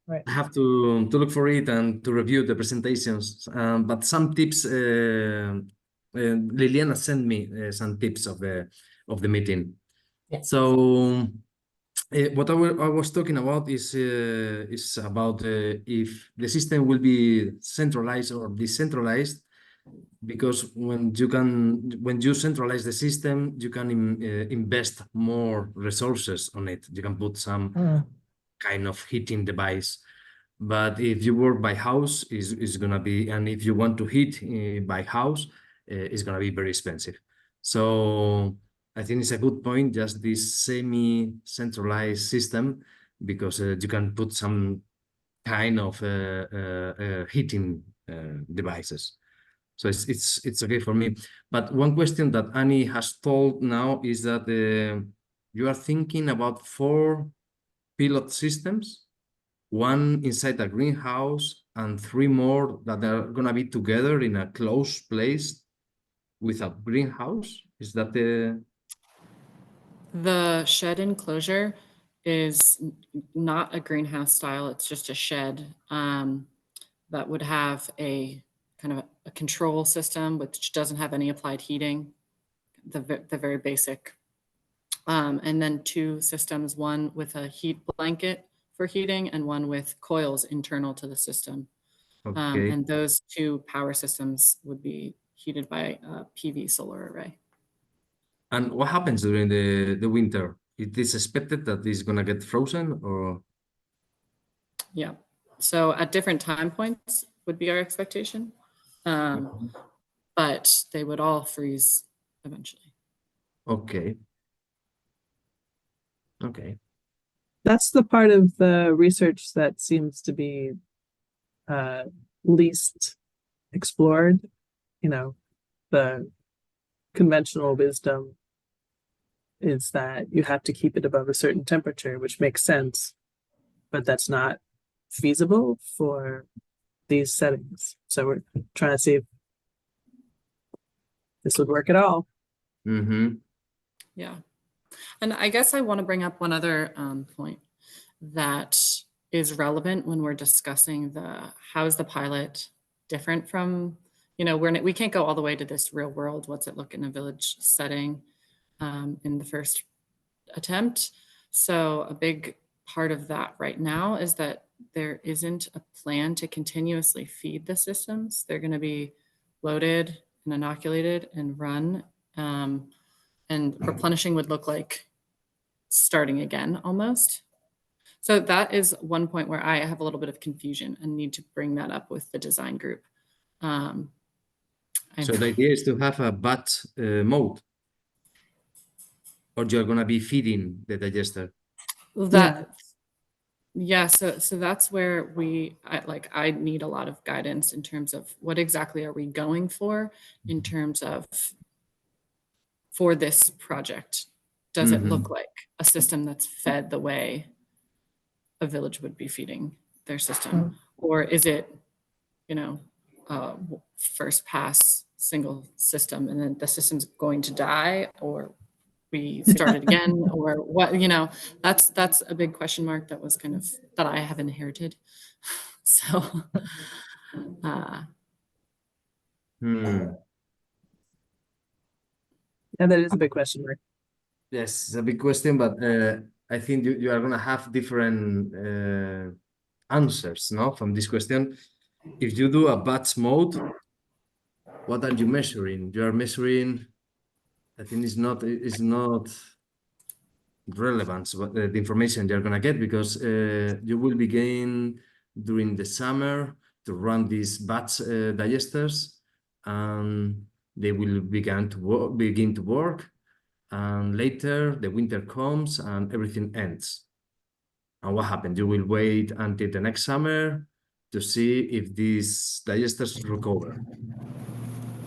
Right. I have to look for it and to review the presentations. But some tips. Liliana sent me some tips of the meeting. Yeah. So what I was talking about is about if the system will be centralized or decentralized, because when you centralize the system, you can invest more resources on it. You can put some kind of heating device. But if you work by house, is gonna be, and if you want to heat by house, it's gonna be very expensive. So I think it's a good point, just this semi-centralized system, because you can put some kind of heating devices. So it's okay for me. But one question that Annie has told now is that you are thinking about 4 pilot systems, 1 inside a greenhouse and 3 more that are gonna be together in a closed place with a greenhouse. Is that The shed enclosure is not a greenhouse style. It's just a shed that would have a kind of a control system which doesn't have any applied heating, the very basic. And then 2 systems, one with a heat blanket for heating and one with coils internal to the system. okay? And those 2 power systems would be heated by a PV solar array. And what happens during the winter? It is expected that it's gonna get frozen, or Yeah. So at different time points would be our expectation. But they would all freeze eventually. okay. Okay. That's the part of the research that seems to be least explored. You know, the conventional wisdom is that you have to keep it above a certain temperature, which makes sense, but that's not feasible for these settings. So we're trying to see if this would work at all. Mm-hmm. Yeah. And I guess I want to bring up one other point that is relevant when we're discussing how is the pilot different from, you know, we can't go all the way to this real world. What's it look in a village setting in the first attempt? So a big part of that right now is that there isn't a plan to continuously feed the systems. They're going to be loaded and inoculated and run. And replenishing would look like starting again almost. So that is one point where I have a little bit of confusion and need to bring that up with the design group. So the idea is to have a batch mode, or you're gonna be feeding the digester. Yeah, so that's where I need a lot of guidance in terms of what exactly are we going for in terms of for this project. Does it look like a system that's fed the way a village would be feeding their system? Or is it, you know, first pass single system and then the system's going to die, or we start it again, or what, you know, that's a big question mark that was kind of, that I have inherited. So, And that is a big question mark. Yes, it's a big question, but I think you are gonna have different answers, no, from this question. If you do a batch mode, what are you measuring? You are measuring, I think it's not relevant what the information you're gonna get, because you will begin during the summer to run these batch digesters, and they will begin to work, and later the winter comes and everything ends. And what happened? You will wait until the next summer to see if these digesters recover.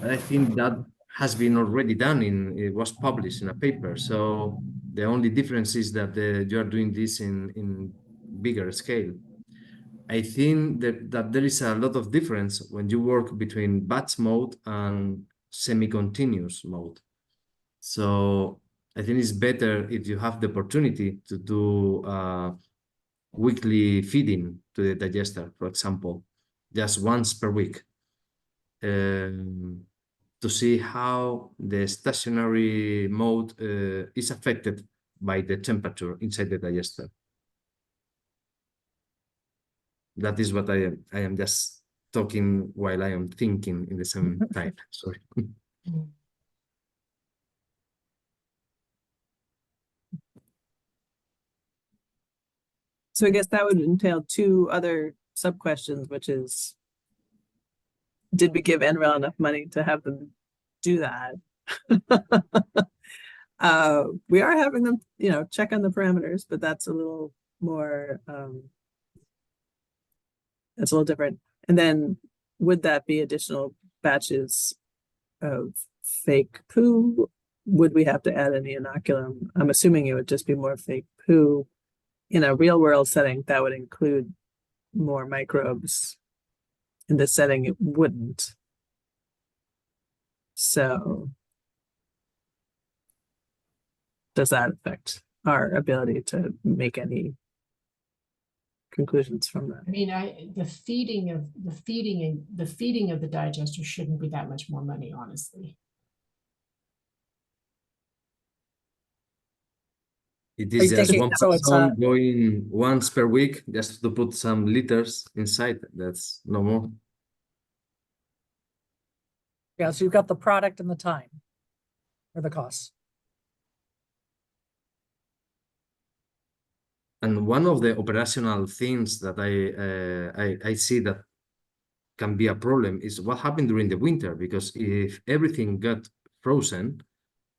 And I think that has been already done it was published in a paper. So the only difference is that you are doing this in bigger scale. I think that there is a lot of difference when you work between batch mode and semi-continuous mode. So I think it's better if you have the opportunity to do weekly feeding to the digester, for example, just once per week, to see how the stationary mode is affected by the temperature inside the digester. That is what I am just talking while I am thinking in the same time. Sorry. So I guess that would entail 2 other sub-questions, which is, did we give NREL enough money to have them do that? We are having them, you know, check on the parameters, but that's a little more, that's a little different. And then would that be additional batches of fake poo, would we have to add any inoculum? I'm assuming it would just be more fake poo. In a real world setting, that would include more microbes. In this setting, it wouldn't. So does that affect our ability to make any conclusions from that? I mean, the feeding of the digester shouldn't be that much more money, honestly. It Are is you just thinking one so it's person going once per week just to put some liters inside. That's no more. yeah, so you've got the product and the time or the costs. And one of the operational things that I see that can be a problem is what happened during the winter, because if everything got frozen,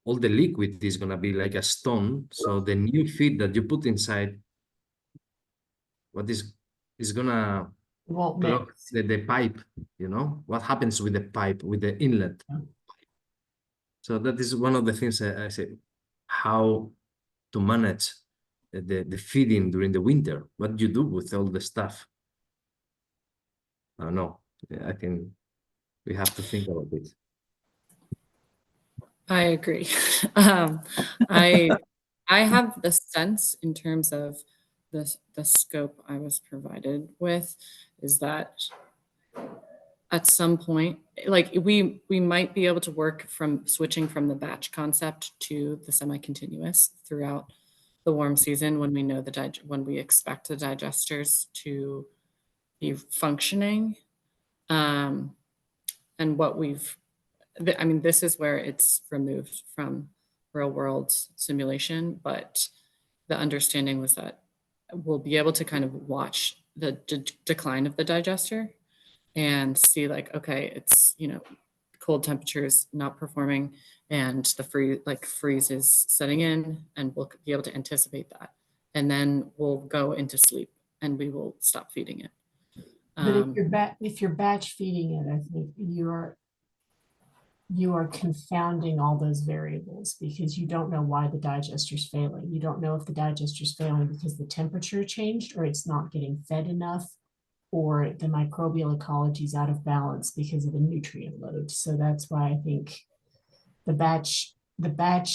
all the liquid is gonna be like a stone. So the new feed that you put inside, what is gonna It won't block mix. the pipe, you know? What happens with the pipe, with the inlet? Yeah. So that is one of the things I say, how to manage the feeding during the winter. What do you do with all the stuff? I don't know. I think we have to think about it. I agree. Um, I have the sense in terms of the scope I was provided with is that at some point, like we might be able to work from switching from the batch concept to the semi-continuous throughout the warm season when we know when we expect the digesters to be functioning. And what I mean, this is where it's removed from real world simulation, but the understanding was that we'll be able to kind of watch the decline of the digester and see like, okay, it's, you know, cold temperatures not performing and the freeze is setting in, and we'll be able to anticipate that. And then we'll go into sleep and we will stop feeding it. But if you're batch feeding it, I think you are confounding all those variables because you don't know why the digester's failing. You don't know if the digester's failing because the temperature changed or it's not getting fed enough, or the microbial ecology is out of balance because of the nutrient load. So that's why I think the batch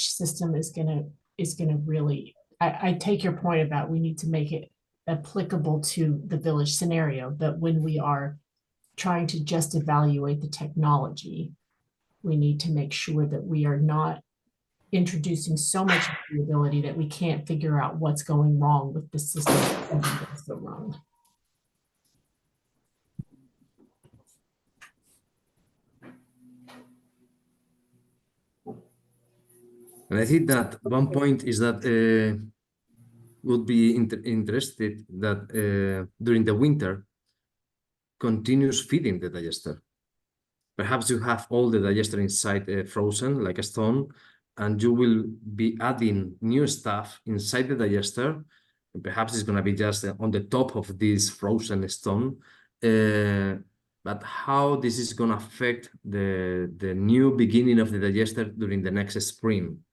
system is gonna really, I take your point about we need to make it applicable to the village scenario, but when we are trying to just evaluate the technology, we need to make sure that we are not introducing so much variability that we can't figure out what's going wrong with the system. That's so wrong. And I think that one point is that would be interested that during the winter, continuous feeding the digester. Perhaps you have all the digester inside frozen like a stone, and you will be adding new stuff inside the digester. And perhaps it's going to be just on the top of this frozen stone. But how this is going to affect the new beginning of the digester during the next spring?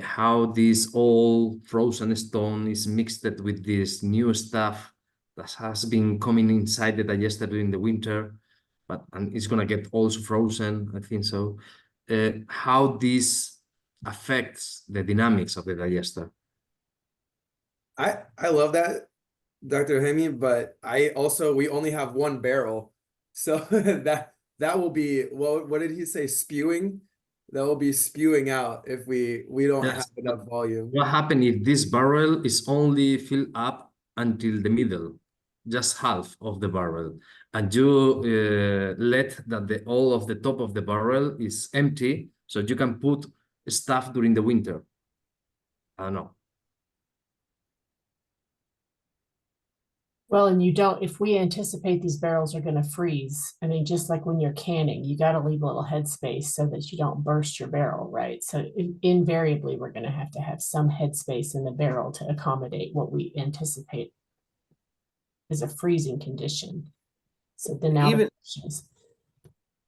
How this old frozen stone is mixed with this new stuff that has been coming inside the digester during the winter, and it's gonna get also frozen, I think so. How this affects the dynamics of the digester. I love that, Dr. Jaime, but we only have one barrel, so that will be, what did he say, spewing? That will be spewing out if we don't have enough volume. What happens if this barrel is only filled up until the middle, just half of the barrel, and you let that all of the top of the barrel is empty, so you can put stuff during the winter? I don't know. Well, and you don't, if we anticipate these barrels are going to freeze, I mean, just like when you're canning, you got to leave a little headspace so that you don't burst your barrel, right? So invariably, we're going to have some headspace in the barrel to accommodate what we anticipate is a freezing condition. So then now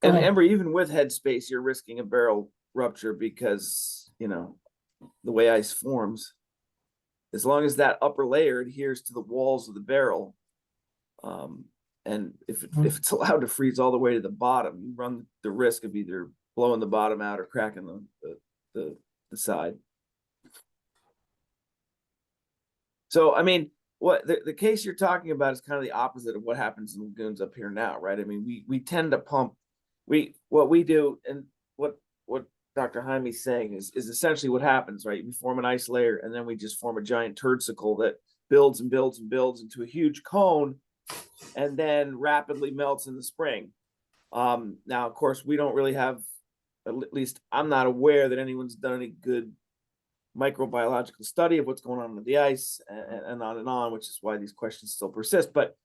And ahead. Ember, even with headspace, you're risking a barrel rupture because, you know, the way ice forms, as long as that upper layer adheres to the walls of the barrel, and if it's allowed to freeze all the way to the bottom, you run the risk of either blowing the bottom out or cracking the side. So, I mean, what the case you're talking about is kind of the opposite of what happens in lagoons up here now, right? I mean, we tend to pump, what we do, and what Dr. Jaime's saying is essentially what happens, right? We form an ice layer, and then we just form a giant turdsicle that builds and builds and builds into a huge cone, and then rapidly melts in the spring. Now, of course, we don't really have, at least I'm not aware that anyone's done any good microbiological study of what's going on with the ice, and on, which is why these questions still persist. But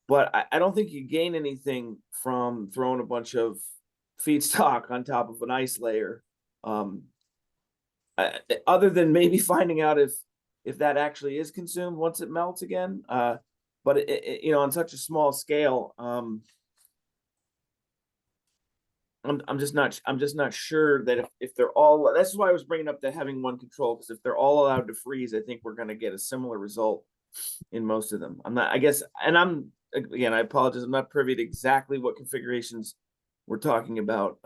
I don't think you gain anything from throwing a bunch of feedstock on top of an ice layer, other than maybe finding out if that actually is consumed once it melts again. But it, you know, on such a small scale, I'm just not sure that if they're all, that's why I was bringing up the having one control, because if they're all allowed to freeze, I think we're going to get a similar result in most of them. I'm not, I guess, and again, I apologize, I'm not privy to exactly what configurations we're talking about,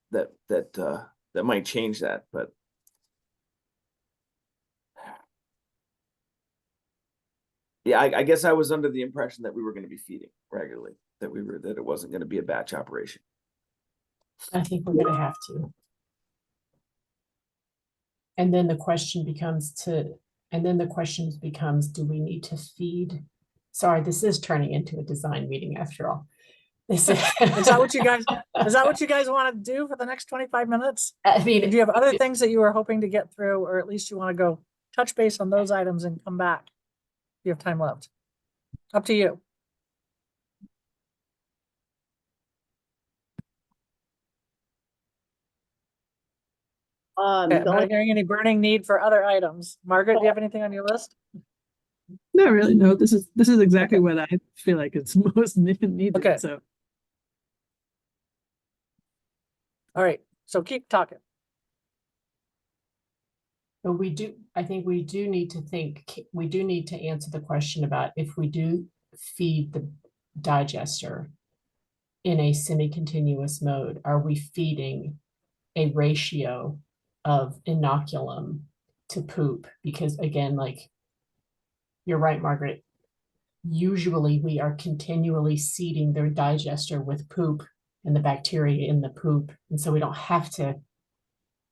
that might change that, but yeah, I guess I was under the impression that we were going to be feeding regularly, that it wasn't going to be a batch operation. I think we're gonna have to. And then the question becomes, do we need to feed? Sorry, this is turning into a design meeting after all. This is Is that what you guys want to do for the next 25 minutes? I mean, Do you have other things that you were hoping to get through, or at least you want to go touch base on those items and come back? You have time left. Up to you. Okay, I'm not hearing any burning need for other items. Margaret, do you have anything on your list? Not really, no, this is exactly what I feel like it's most needed, Okay. so. All right, so keep talking. but I think we do need to answer the question about if we do feed the digester in a semi-continuous mode, are we feeding a ratio of inoculum to poop? Because again, like, you're right, Margaret, usually we are continually seeding their digester with poop and the bacteria in the poop, and so we don't have to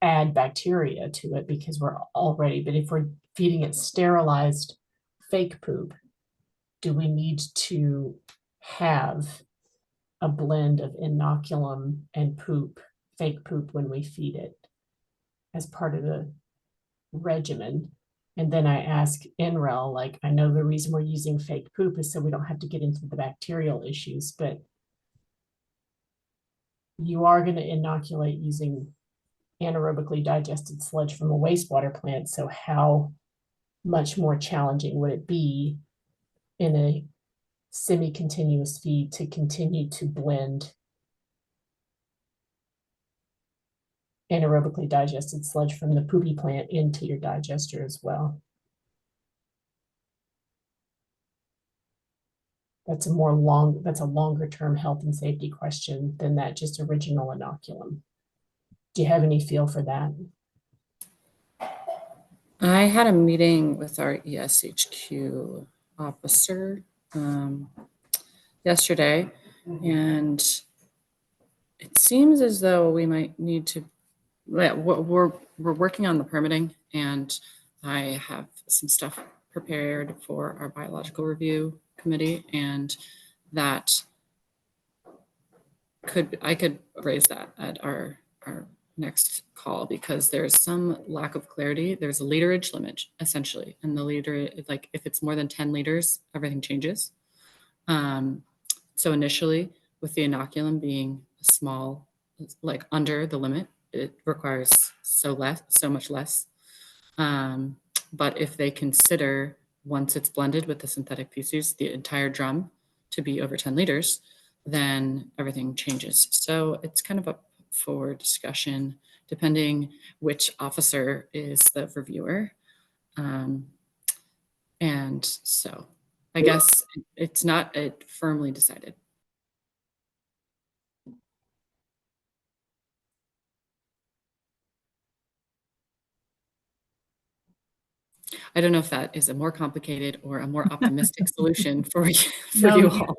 add bacteria to it because we're already, but if we're feeding it sterilized fake poop, do we need to have a blend of inoculum and poop, fake poop, when we feed it as part of the regimen? And then I ask NREL, like, I know the reason we're using fake poop is so we don't have to get into the bacterial issues, but you are going to inoculate using anaerobically digested sludge from a wastewater plant. So how much more challenging would it be in a semi-continuous feed to continue to blend anaerobically digested sludge from the poopy plant into your digester as well? That's a longer term health and safety question than that just original inoculum. Do you have any feel for that? I had a meeting with our ESHQ officer yesterday, and it seems as though we might need to, we're working on the permitting, and I have some stuff prepared for our biological review committee, and that I could raise that at our next call, because there's some lack of clarity. There's a literage limit essentially, and the liter, like if it's more than 10 liters, everything changes. So initially, with the inoculum being small, like under the limit, it requires so much less. But if they consider, once it's blended with the synthetic feces, the entire drum to be over 10 liters, then everything changes. So it's kind of up for discussion, depending which officer is the reviewer. And so I guess it's not firmly decided. I don't know if that is a more complicated or a more optimistic solution for you all.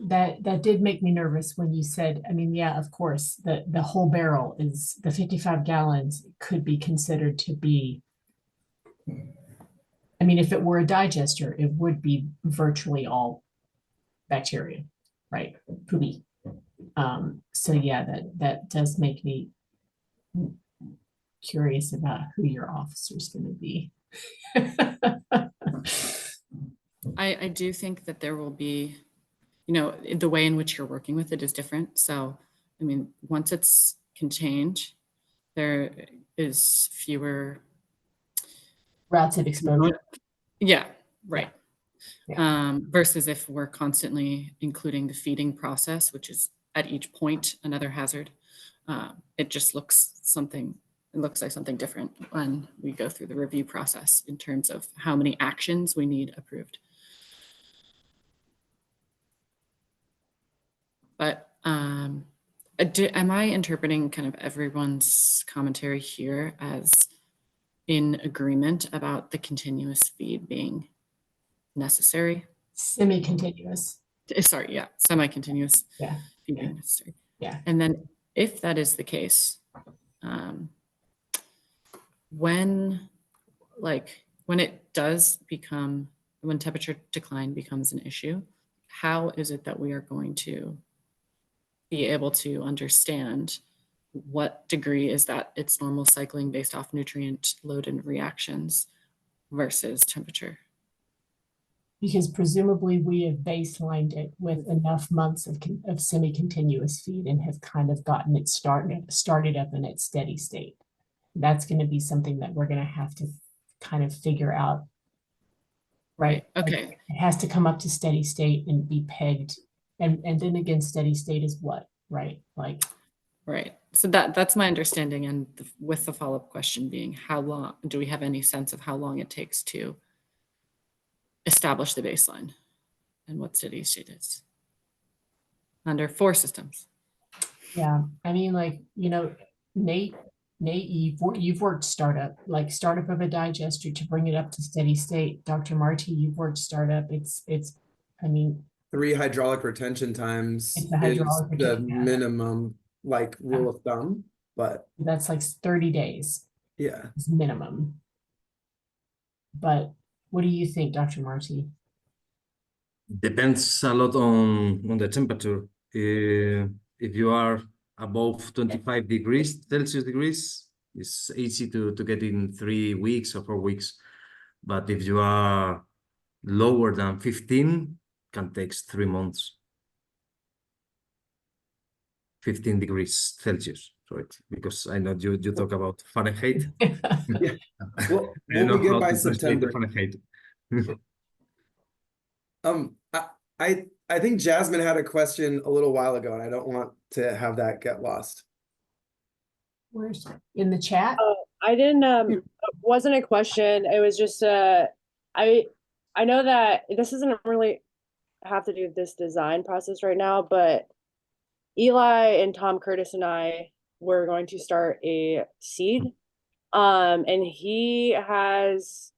That did make me nervous when you said, I mean, yeah, of course, the whole barrel is the 55 gallons could be considered to be. I mean, if it were a digester, it would be virtually all bacteria, right? Poopy. So yeah, that does make me curious about who your officer is going to be. I do think that there will be, you know, the way in which you're working with it is different. So, I mean, once it's contained, there is fewer routes of exposure. Yeah, right. Yeah. Versus if we're constantly including the feeding process, which is at each point another hazard, it just looks like something different when we go through the review process in terms of how many actions we need approved. But am I interpreting kind of everyone's commentary here as in agreement about the continuous feed being necessary? Semi-continuous. Sorry, yeah, semi-continuous feeding necessary. Yeah. And then if that is the case, when temperature decline becomes an issue, how is it that we are going to be able to understand what degree is that it's normal cycling based off nutrient load and reactions versus temperature? Because presumably we have baselined it with enough months of semi-continuous feed and have kind of gotten it started up in its steady state. That's going to be something that we're going to have to kind of figure out. Right. Okay. Like, it has to come up to steady state and be pegged. And then again, steady state is what, right? Like, right. So that's my understanding. And with the follow-up question being, how long, do we have any sense of how long it takes to establish the baseline and what steady state is under 4 systems? Yeah. I mean, like, you know, Nate, you've worked startup of a digester to bring it up to steady state. Dr. Marti, you've worked startup. I mean, 3 hydraulic retention times It's the hydraulic is the retention, yeah. minimum like rule of thumb, but that's like 30 days yeah. is minimum. But what do you think, Dr. Marti? Depends a lot on the temperature. If you are above 25 degrees Celsius, it's easy to get in 3 weeks or 4 weeks. But if you are lower than 15, can take 3 months. 15 degrees Celsius, sorry, because I know you talk about Fahrenheit. Yeah. Well, I know we'll be good how by to translate the September. Fahrenheit. I think Jasmine had a question a little while ago, and I don't want to have that get lost. Where's in the chat? I didn't wasn't a question. It was just I know that this doesn't really have to do with this design process right now, but Eli and Tom Curtis and I were going to start a seed. And he has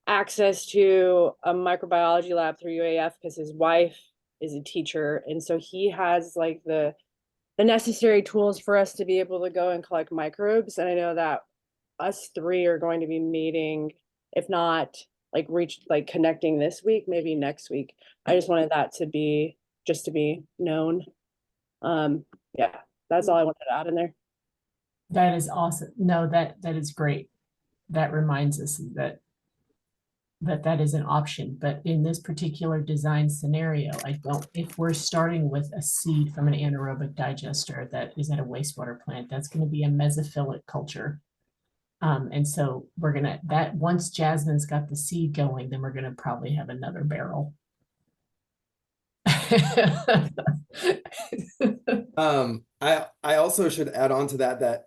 access to a microbiology lab through UAF because his wife is a teacher, and so he has like the necessary tools for us to be able to go and collect microbes. And I know that us 3 are going to be meeting, if not like connecting this week, maybe next week. I just wanted that to be known. Yeah, that's all I wanted to add in there. That is awesome. No, that is great. That reminds us that is an option. But in this particular design scenario, if we're starting with a seed from an anaerobic digester that is at a wastewater plant, that's going to be a mesophilic culture. And so we're going to, once Jasmine's got the seed going, then we're going to probably have another barrel. I also should add on to that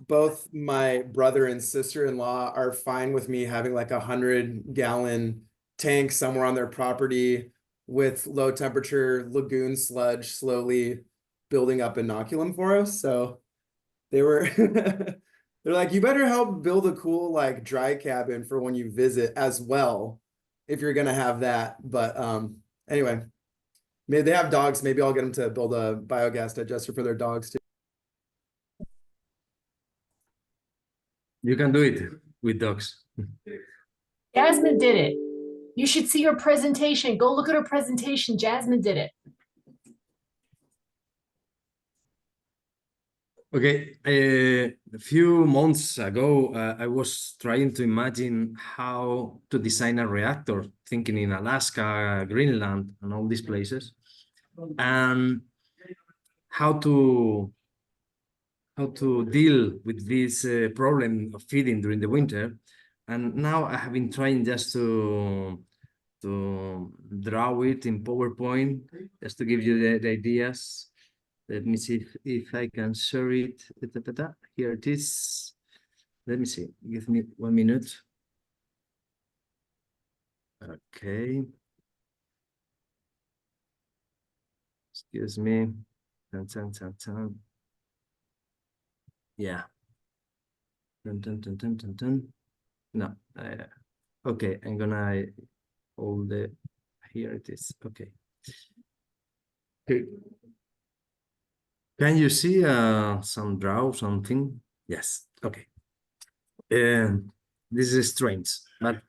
both my brother and sister-in-law are fine with me having like 100-gallon tank somewhere on their property with low temperature lagoon sludge slowly building up inoculum for us. So they were they're like, you better help build a cool like dry cabin for when you visit as well, if you're gonna have that. But anyway, maybe they have dogs. Maybe I'll get them to build a biogas digester for their dogs too. You can do it with dogs. Jasmine did it. You should see her presentation. Go look at her presentation. Jasmine did it. Okay, a few months ago, I was trying to imagine how to design a reactor, thinking in Alaska, Greenland, and all these places, and how to deal with this problem of feeding during the winter. And now I have been trying just to draw it in PowerPoint, just to give you the ideas. Let me see if I can share it. Here it is. Let me see. Give me 1 minute. Okay. Excuse me. Yeah. No. Okay, I'm gonna hold the. Here it is. Okay. Can you see some draw something? Yes. Okay. This is strange, but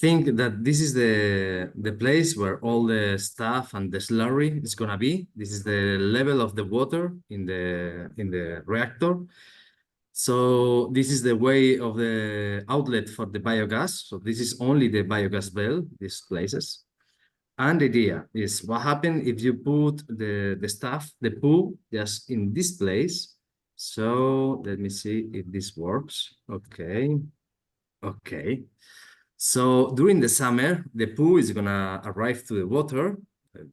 think that this is the place where all the stuff and the slurry is gonna be. This is the level of the water in the reactor. So this is the way of the outlet for the biogas. So this is only the biogas well, these places. And the idea is what happens if you put the stuff, the poo, just in this place. So let me see if this works. Okay. Okay. So during the summer, the poo is gonna arrive to the water.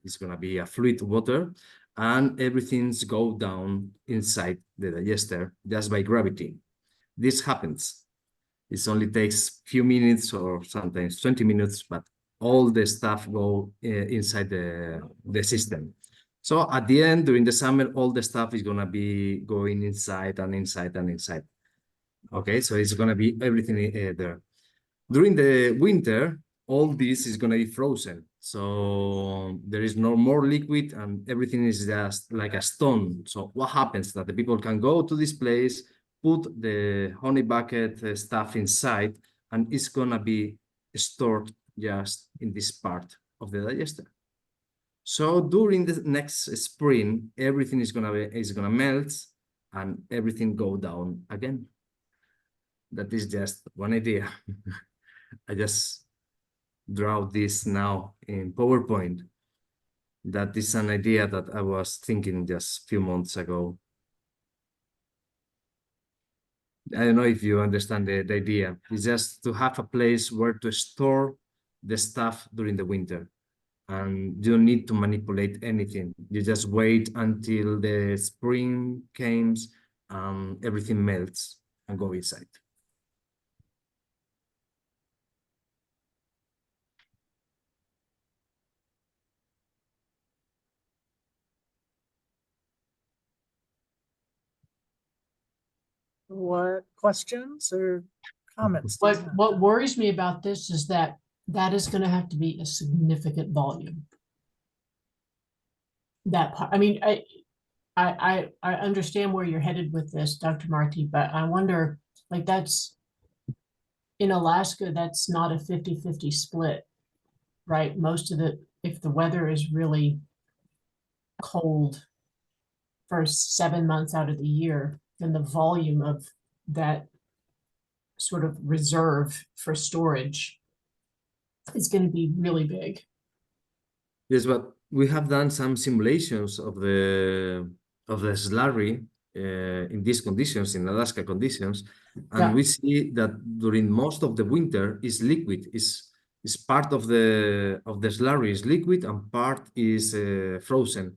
It's gonna be a fluid water, and everything's go down inside the digester just by gravity. This happens. It only takes few minutes or sometimes 20 minutes, but all the stuff go inside the system. So at the end, during the summer, all the stuff is gonna be going inside and inside and inside. Okay, so it's gonna be everything there. During the winter, all this is gonna be frozen. So there is no more liquid and everything is just like a stone. So what happens that the people can go to this place, put the honey bucket stuff inside, and it's gonna be stored just in this part of the digester. So during the next spring, everything is gonna melt and everything go down again. That is just one idea. I just draw this now in PowerPoint. That is an idea that I was thinking just a few months ago. I don't know if you understand the idea. It's just to have a place where to store the stuff during the winter. And you don't need to manipulate anything. You just wait until the spring comes and everything melts and go inside. What questions or comments? do you have? What worries me about this is that is going to have to be a significant volume. That part, I mean, I understand where you're headed with this, Dr. Marti, but I wonder, like, that's in Alaska, that's not a 50-50 split, right? Most of the, if the weather is really cold for 7 months out of the year, then the volume of that sort of reserve for storage is going to be really big. Yes, but we have done some simulations of the slurry in these conditions, in Alaska conditions, and Yeah. we see that during most of the winter is liquid, is is part of the slurry is liquid and part is frozen,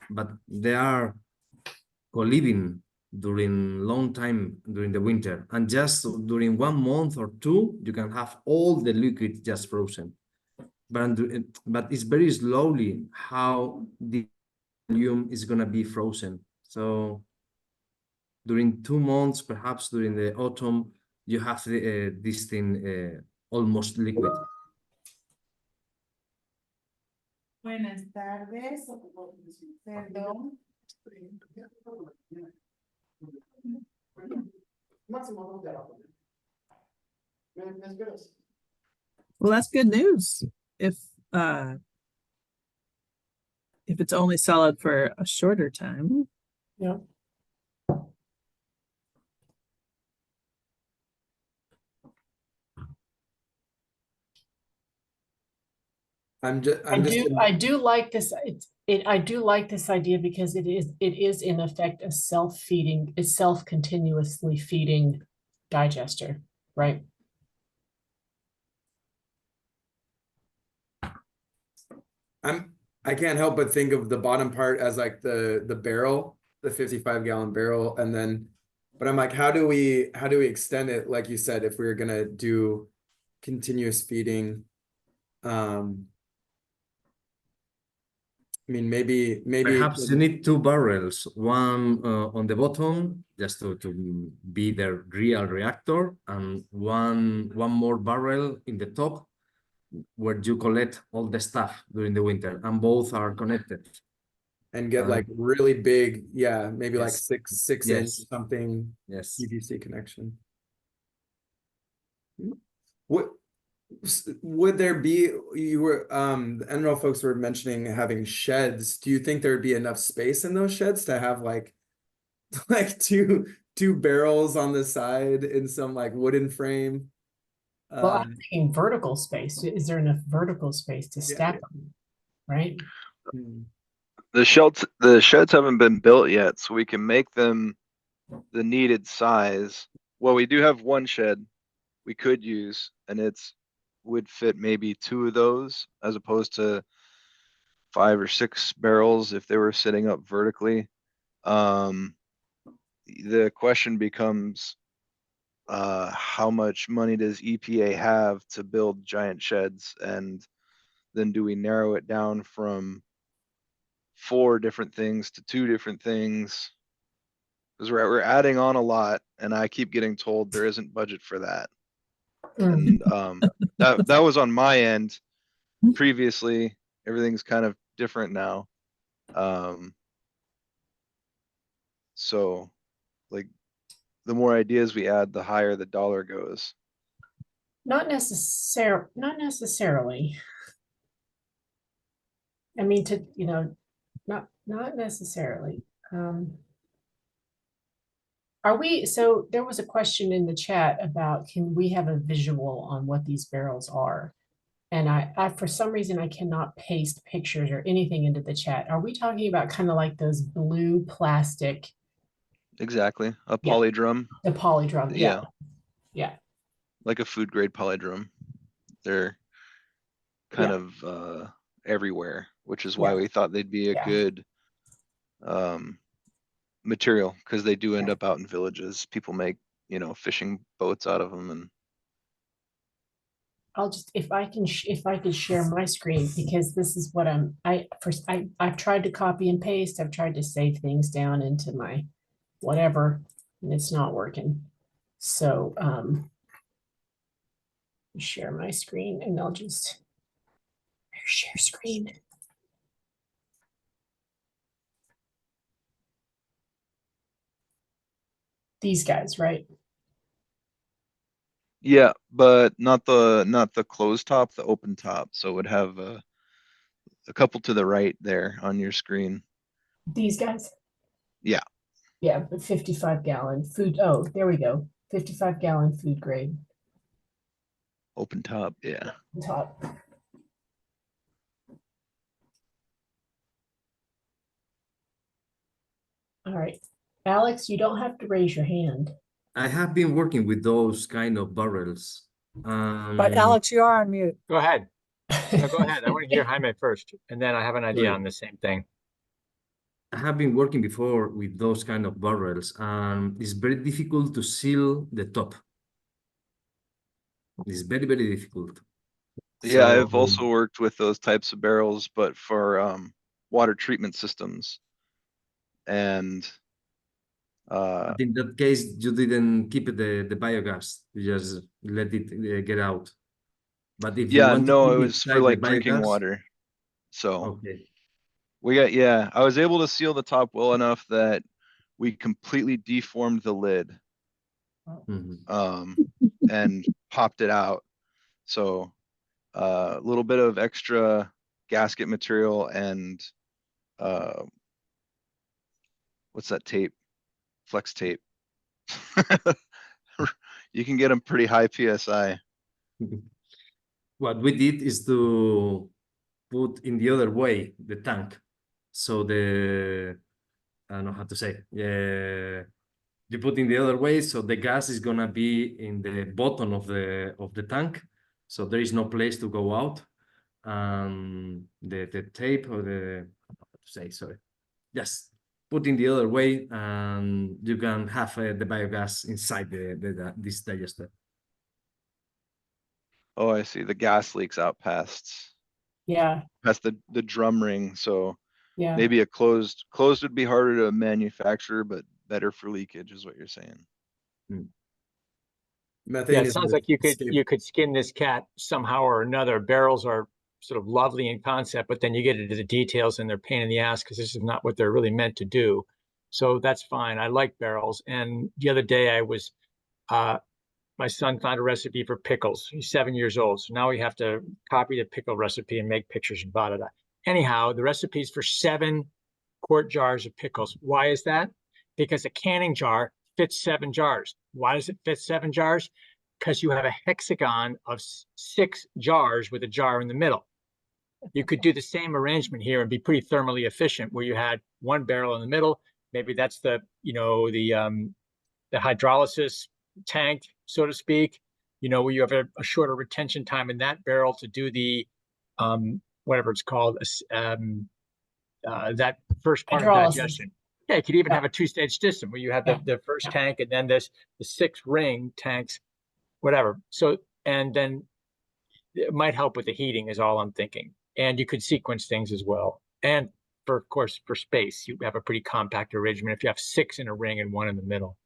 but they are co-living during long time during the winter, and just during 1 month or 2 you can have all the liquid just frozen, but it's very slowly how the volume is going to be frozen. So during 2 months, perhaps during the autumn, you have this thing almost liquid. Buenas tardes. Perdón. Well, that's good news. If it's only solid for a shorter time. Yeah. I'm just I do like this. I do like this idea because it is in effect a self-feeding, a self-continuously feeding digester, right? I can't help but think of the bottom part as like the barrel, the 55-gallon barrel, and then, but I'm like, how do we extend it? Like you said, if we were gonna do continuous feeding, I mean, maybe Perhaps you need 2 barrels, one on the bottom just to be the real reactor, and one more barrel in the top where you collect all the stuff during the winter, and both are connected. and get like really big, maybe like Yes. 6 Yes. inch something. Yes. PVC connection. What would there be? You were the NREL folks were mentioning having sheds. Do you think there'd be enough space in those sheds to have like two barrels on the side in some like wooden frame? Well, I'm thinking vertical space. Is there enough vertical space to stack them? Right? The sheds haven't been built yet, so we can make them the needed size. Well, we do have one shed we could use, and would fit maybe 2 of those as opposed to 5 or 6 barrels if they were sitting up vertically. The question becomes, how much money does EPA have to build giant sheds, and then do we narrow it down from 4 different things to 2 different things? Because we're adding on a lot, and I keep getting told there isn't budget for that. And that was on my end previously. Everything's kind of different now. So like the more ideas we add, the higher the dollar goes. Not necessarily. I mean, not necessarily. So there was a question in the chat about, can we have a visual on what these barrels are? And I for some reason, I cannot paste pictures or anything into the chat. Are we talking about kind of like those blue plastic? Exactly. A polydrum. The polydrum. Yeah. Yeah. Like a food grade polydrum. They're kind of everywhere, which is why we thought they'd be a good material, because they do end up out in villages. People make, fishing boats out of them. And I'll just, if I could share my screen, because this is what I've tried to copy and paste. I've tried to save things down into my whatever, and it's not working. So share my screen, and I'll just share screen. These guys, right? yeah, but not the closed top, the open top. So it would have a couple to the right there on your screen. These guys? Yeah. Yeah, but 55-gallon food. Oh, there we go. 55-gallon food grade. Open top, yeah. Top. All right. Alex, you don't have to raise your hand. I have been working with those kind of barrels. But Um, Alex, you are on mute. Go ahead. No, go ahead. I want to hear Jaime first, and then I have an idea Sorry. on the same thing. I have been working before with those kind of barrels, and it's very difficult to seal the top. It's very, very difficult. Yeah, I've So also worked with those types of barrels, but for water treatment systems. And but in that case, you didn't keep the biogas. You just let it get out. But if you yeah, want to no, keep it was for inside the like drinking biogas, water. So okay. yeah, I was able to seal the top well enough that we completely deformed the lid Mhm. and popped it out. So a little bit of extra gasket material and what's that tape? Flex tape. You can get them pretty high PSI. What we did is to put in the other way the tank. So I don't know how to say. You put in the other way, so the gas is gonna be in the bottom of the tank, so there is no place to go out. The tape or the how to say, sorry, just put in the other way, and you can have the biogas inside this digester. Oh, I see. The gas leaks out past Yeah, the drum ring. So yeah. maybe a closed would be harder to manufacture, but better for leakage is what you're saying. Yeah, Methane it is sounds the like you escape. could skin this cat somehow or another. Barrels are sort of lovely in concept, but then you get into the details and they're pain in the ass because this is not what they're really meant to do. So that's fine. I like barrels. And the other day I was my son found a recipe for pickles. He's 7 years old. So now we have to copy the pickle recipe and make pictures and blah, blah, blah. Anyhow, the recipe is for 7 quart jars of pickles. Why is that? Because a canning jar fits 7 jars. Why does it fit 7 jars? Because you have a hexagon of 6 jars with a jar in the middle. You could do the same arrangement here and be pretty thermally efficient where you had 1 barrel in the middle. Maybe that's the hydrolysis tank, so to speak, where you have a shorter retention time in that barrel to do the whatever it's called, that first part of Hydrolysis. digestion. Yeah, you could even have a 2-stage system where you have the first tank and then the 6 ring tanks, whatever. So, and then it might help with the heating is all I'm thinking. And you could sequence things as well. And of course, for space, you have a pretty compact arrangement if you have 6 in a ring and 1 in the middle.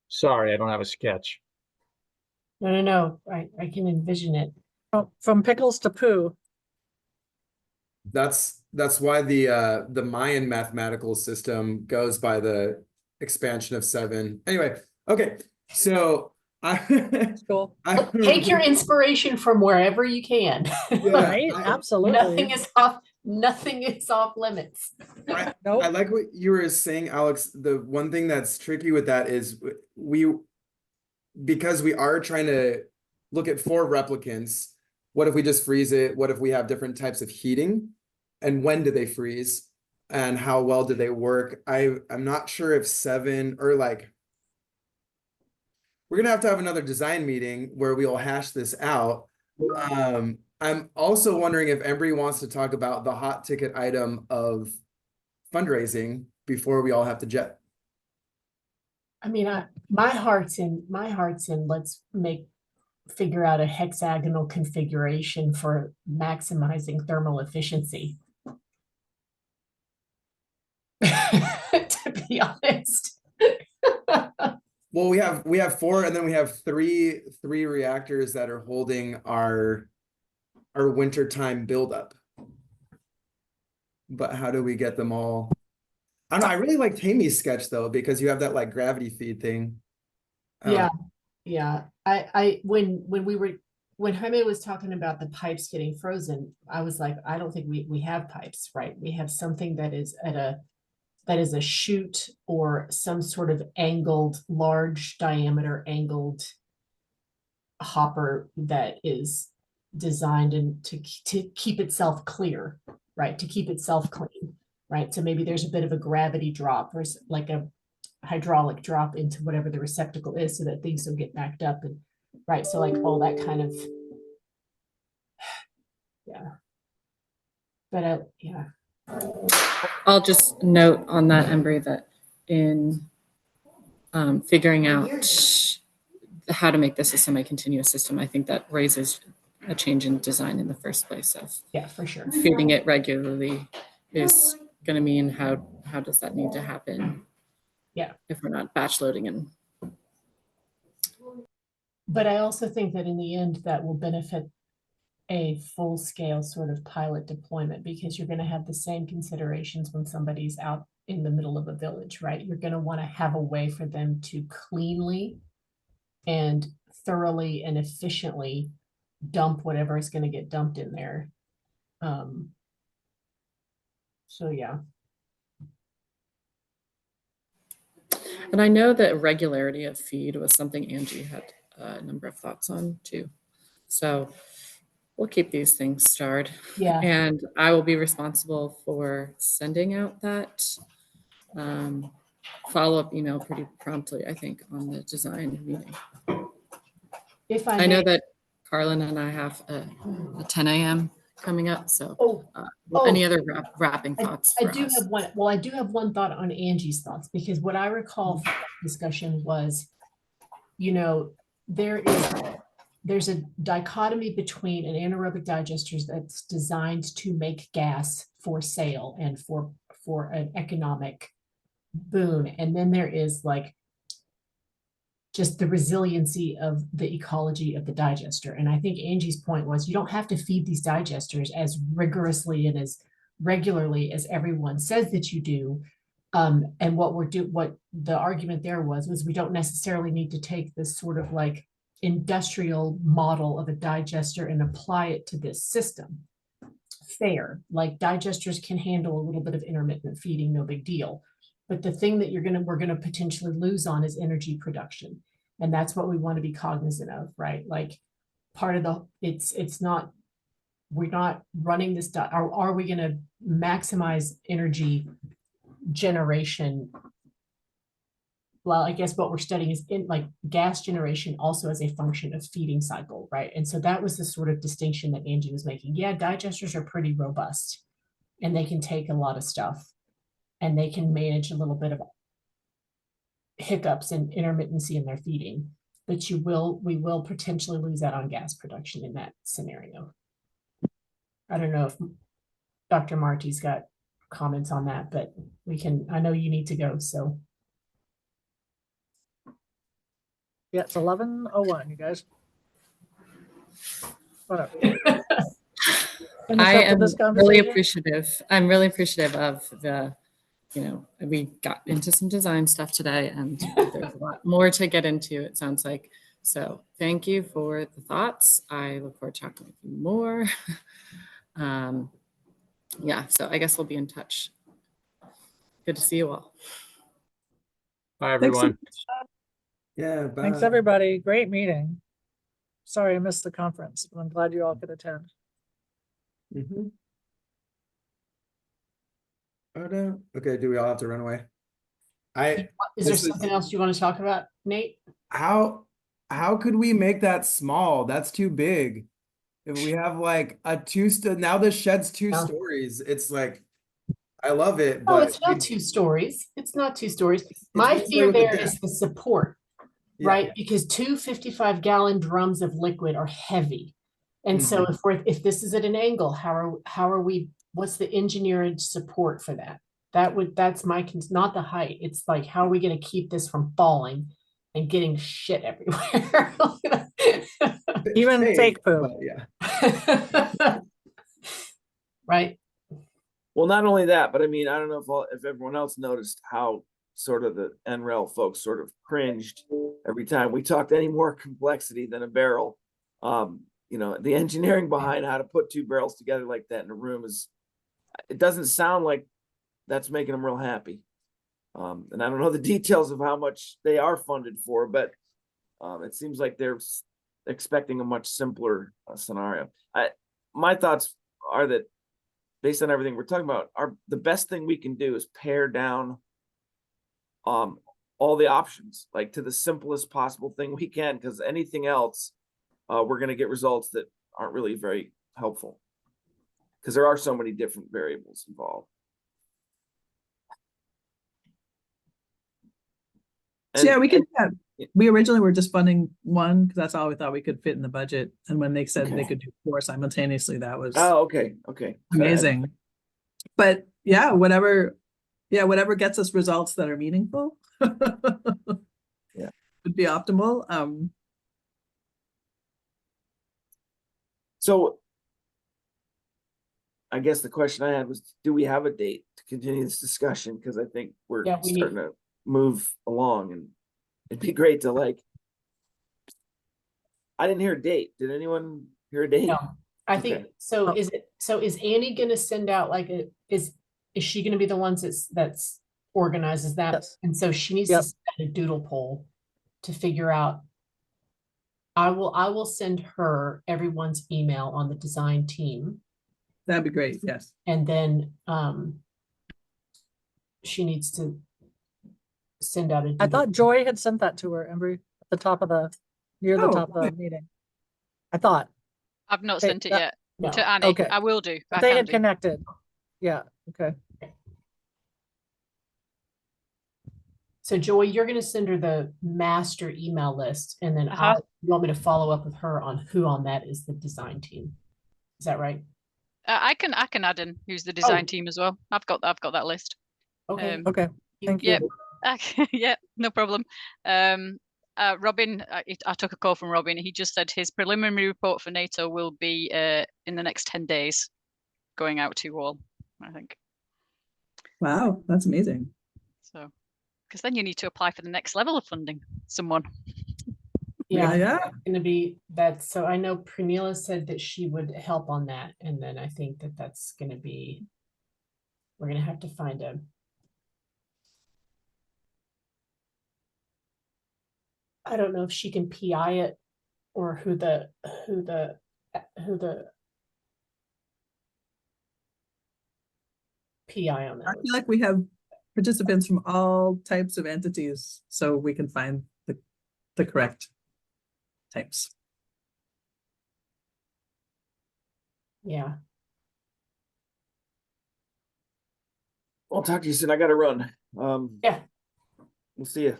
Sorry, I don't have a sketch. No. I can envision it. From pickles to poo. That's why the Mayan mathematical system goes by the expansion of 7. Anyway, okay, so Cool. Take your inspiration from wherever you can. Right? Absolutely. Nothing is off limits. Nope. I like what you were saying, Alex. The one thing that's tricky with that is because we are trying to look at 4 replicants, what if we just freeze it? What if we have different types of heating? And when do they freeze? And how well do they work? I'm not sure if 7 or like, we're gonna have another design meeting where we'll hash this out. I'm also wondering if Embry wants to talk about the hot ticket item of fundraising before we all have to jet. I mean, my heart's in let's figure out a hexagonal configuration for maximizing thermal efficiency. To be honest. Well, we have 4, and then we have three reactors that are holding our wintertime buildup. But how do we get them all? I don't know. I really like Jamie's sketch though, because you have that like gravity feed thing. Yeah. When Jaime was talking about the pipes getting frozen, I was like, I don't think we have pipes, right? We have something that is a chute or some sort of angled, large diameter angled hopper that is designed to keep itself clear, right? To keep itself clean. right? So maybe there's a bit of a gravity drop or like a hydraulic drop into whatever the receptacle is so that things don't get backed up, and right. So like all that kind of, yeah. But yeah. I'll just note on that, Embry, that in figuring out how to make this a semi-continuous system, I think that raises a change in design in the first place of yeah, for sure. feeding it regularly is going to mean how does that need to happen? Yeah. If we're not batch loading and. But I also think that in the end that will benefit a full scale sort of pilot deployment, because you're going to have the same considerations when somebody's out in the middle of a village, right? You're going to want to have a way for them to cleanly and thoroughly and efficiently dump whatever is going to get dumped in there. So yeah. And I know that regularity of feed was something Angie had a number of thoughts on too. So we'll keep these things starred. Yeah. And I will be responsible for sending out that follow-up email pretty promptly, I think, on the design meeting. If I know that Carlin and I have a 10 a.m. coming up. So any other wrapping thoughts? I do have one. Well, I do have one thought on Angie's thoughts, because what I recall from that discussion was, you know, there's a dichotomy between an anaerobic digester that's designed to make gas for sale and for an economic boon, and then there is like just the resiliency of the ecology of the digester. And I think Angie's point was, you don't have to feed these digesters as rigorously and as regularly as everyone says that you do. And what the argument there was we don't necessarily need to take this sort of like industrial model of a digester and apply it to this system. Fair, like digesters can handle a little bit of intermittent feeding, no big deal. But the thing that we're gonna potentially lose on is energy production. And that's what we want to be cognizant of, right? Like part of we're not running this, are we gonna maximize energy generation? Well, I guess what we're studying is in like gas generation also as a function of feeding cycle, right? And so that was the sort of distinction that Angie was making. Yeah, digesters are pretty robust and they can take a lot of stuff and they can manage a little bit of hiccups and intermittency in their feeding, but we will potentially lose out on gas production in that scenario. I don't know if Dr. Marti's got comments on that, but I know you need to go, so. Yeah, it's 11:01, you guys. Whatever. I am really appreciative. I'm really appreciative of the, we got into some design stuff today and there's a lot more to get into, it sounds like. So thank you for the thoughts. I look forward to talking with you more. Yeah, so I guess we'll be in touch. Good to see you all. Bye, everyone. Yeah, bye. Thanks, everybody. Great meeting. Sorry I missed the conference, but I'm glad you all could attend. Mm-hmm. Oh no. Okay, do we all have to run away? Is there something else you want to talk about, Nate? How could we make that small? That's too big. If we have like a now the shed's two stories. It's like, I love it, but it's not 2 stories. It's not 2 stories. My fear there is the support, right? Because 2 55-gallon drums of liquid are heavy. And so if this is at an angle, how are we, what's the engineered support for that? That's not the height. It's like, how are we going to keep this from falling and getting shit everywhere? Even fake poo. Yeah. Right. Well, not only that, but I mean, I don't know if everyone else noticed how sort of the NREL folks sort of cringed every time we talked any more complexity than a barrel. The engineering behind how to put 2 barrels together like that in a room it doesn't sound like that's making them real happy. And I don't know the details of how much they are funded for, but it seems like they're expecting a much simpler scenario. My thoughts are that based on everything we're talking about, the best thing we can do is pare down all the options, like to the simplest possible thing we can, because anything else, we're going to get results that aren't really very helpful, because there are so many different variables involved. So yeah, we could. We originally were just funding one because that's all we thought we could fit in the budget. And when they said they could do 4 simultaneously, that was okay. amazing. But yeah, whatever gets us results that are meaningful, yeah, would be optimal. So I guess the question I had was, do we have a date to continue this discussion? Because I think we're starting to move along, and it'd be great to I didn't hear a date. Did anyone hear a date? No, I think so. Is Annie gonna send out is she gonna be the ones that's organizes that? Yes. And so she needs to send a doodle poll to figure out. I will send her everyone's email on the design team. That'd be great. Yes. And then she needs to send out a. I thought Joy had sent that to her, Embry, at the top of near the top of the meeting. I thought. I've not sent it yet to Annie. Okay. I will do. But they had connected. Yeah. Okay. So Joy, you're going to send her the master email list, and then you want me to follow up with her on who on that is the design team. Is that right? I can add in who's the design team as well. I've got that list. Okay. Okay. Thank you. Yeah, no problem. Robin, I took a call from Robin. He just said his preliminary report for NATO will be in the next 10 days, going out to you all, I think. Wow, that's amazing. So, because then you need to apply for the next level of funding, someone. Yeah. Going to be that. So I know Pranila said that she would help on that, and then I think that's going to be. We're going to have to find a. I don't know if she can PI it, or who the PI on that. I feel like we have participants from all types of entities, so we can find the correct types. Yeah. I'll talk to you soon. I got to run. Yeah. We'll see you.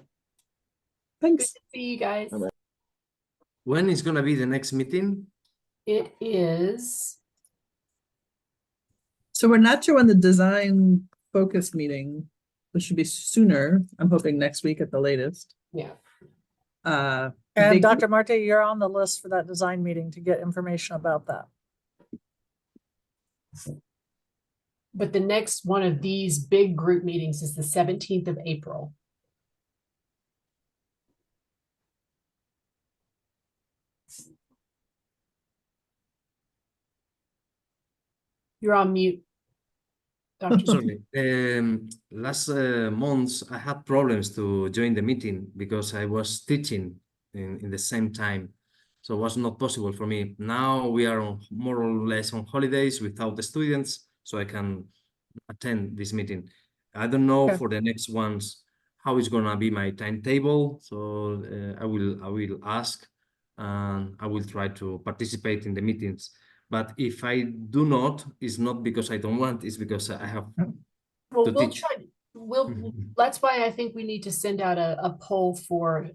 Thanks. Good to see you guys. Bye-bye. When is gonna be the next meeting? It is. So we're not sure when the design focus meeting, which should be sooner. I'm hoping next week at the latest. Yeah. And Dr. Marti, you're on the list for that design meeting to get information about that. But the next one of these big group meetings is the 17th of April. You're on mute. Dr. Sorry. Last months I had problems to join the meeting because I was teaching in the same time. So it was not possible for me. Now we are more or less on holidays without the students, so I can attend this meeting. I don't know for the next ones how it's gonna be my timetable. So I will ask, and I will try to participate in the meetings. But if I do not, it's not because I don't want, it's because I have Well, to we'll teach. try. That's why I think we need to send out a poll for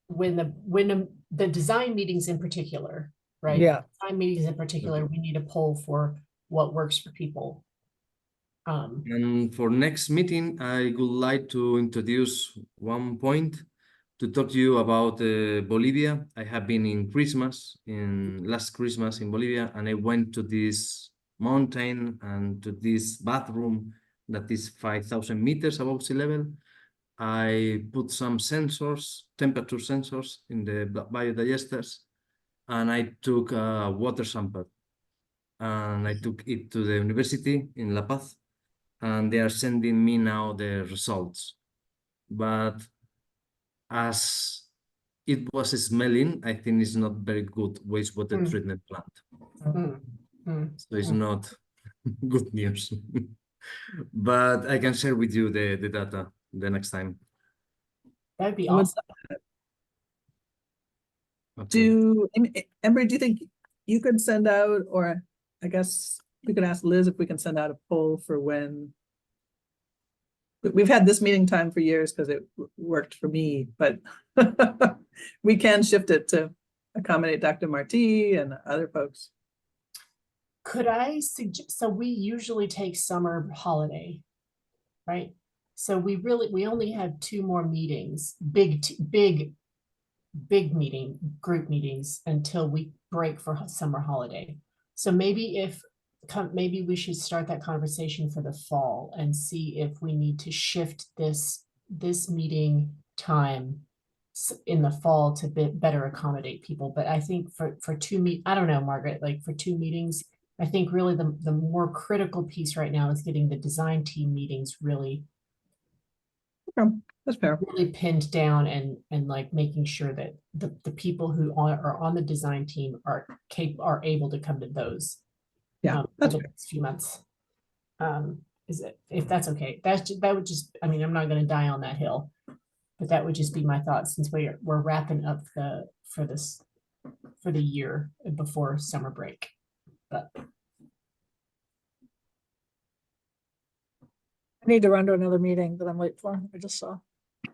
when the design meetings in particular, right? Yeah. Design meetings in particular, we need a poll for what works for people. And for next meeting, I would like to introduce one point to talk to you about Bolivia. I have been last Christmas in Bolivia, and I went to this mountain and to this bathroom that is 5,000 meters above sea level. I put some sensors, temperature sensors in the biodigesters, and I took a water sample, and I took it to the university in La Paz, and they are sending me now the results. But as it was smelling, I think it's not very good wastewater treatment plant. So it's not good news. But I can share with you the data the next time. That'd be I would- awesome. Okay. Ember, do you think you could send out, or I guess we could ask Liz if we can send out a poll for when. We've had this meeting time for years because it worked for me, but we can shift it to accommodate Dr. Marti and other folks. Could I suggest, so we usually take summer holiday, right? So we only have 2 more meetings, big group meetings until we break for summer holiday. So maybe maybe we should start that conversation for the fall and see if we need to shift this meeting time in the fall to better accommodate people. But I think for I don't know, Margaret, like for 2 meetings, I think really the more critical piece right now is getting the design team meetings really That's fair. really pinned down and like making sure that the people who are on the design team are able to come to those. Yeah, For that's the fair. next few months. Is it, if that's okay, that would just, I mean, I'm not gonna die on that hill, but that would just be my thoughts since we're wrapping up for the year before summer break. But I need to run to another meeting that I'm late for. I just saw.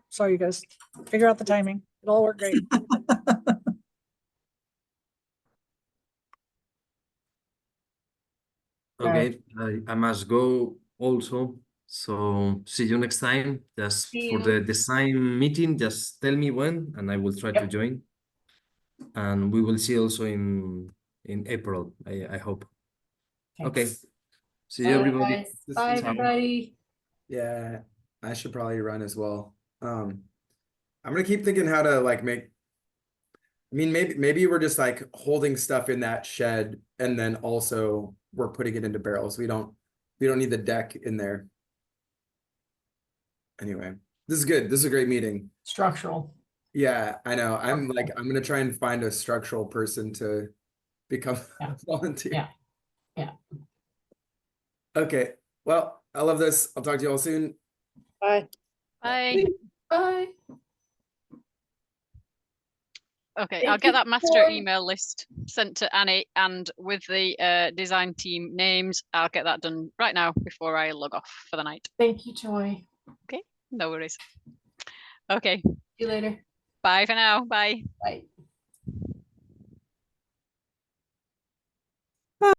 Sorry, you guys. Figure out the timing. It'll all work great. Okay, I must go also. So see you next time. Just See for you. the design meeting, just tell me when and I will try to Yep. join. And we will see also in April, I hope. Okay. Thanks. See you everybody. Bye, everybody. Yeah, I should probably run as well. I'm gonna keep thinking how to like make. I mean, maybe we're just like holding stuff in that shed, and then also we're putting it into barrels. We don't need the deck in there. Anyway, this is good. This is a great meeting. Structural. Yeah, I know. I'm gonna try and find a structural person to become Yeah. volunteer. Yeah. Okay. Well, I love this. I'll talk to you all soon. Bye. Bye. Bye. Okay, I'll Thank get you, that master Troy. email list sent to Annie, and with the design team names, I'll get that done right now before I log off for the night. Thank you, Joy. Okay, no worries. Okay, See you later. bye for now. Bye. Bye.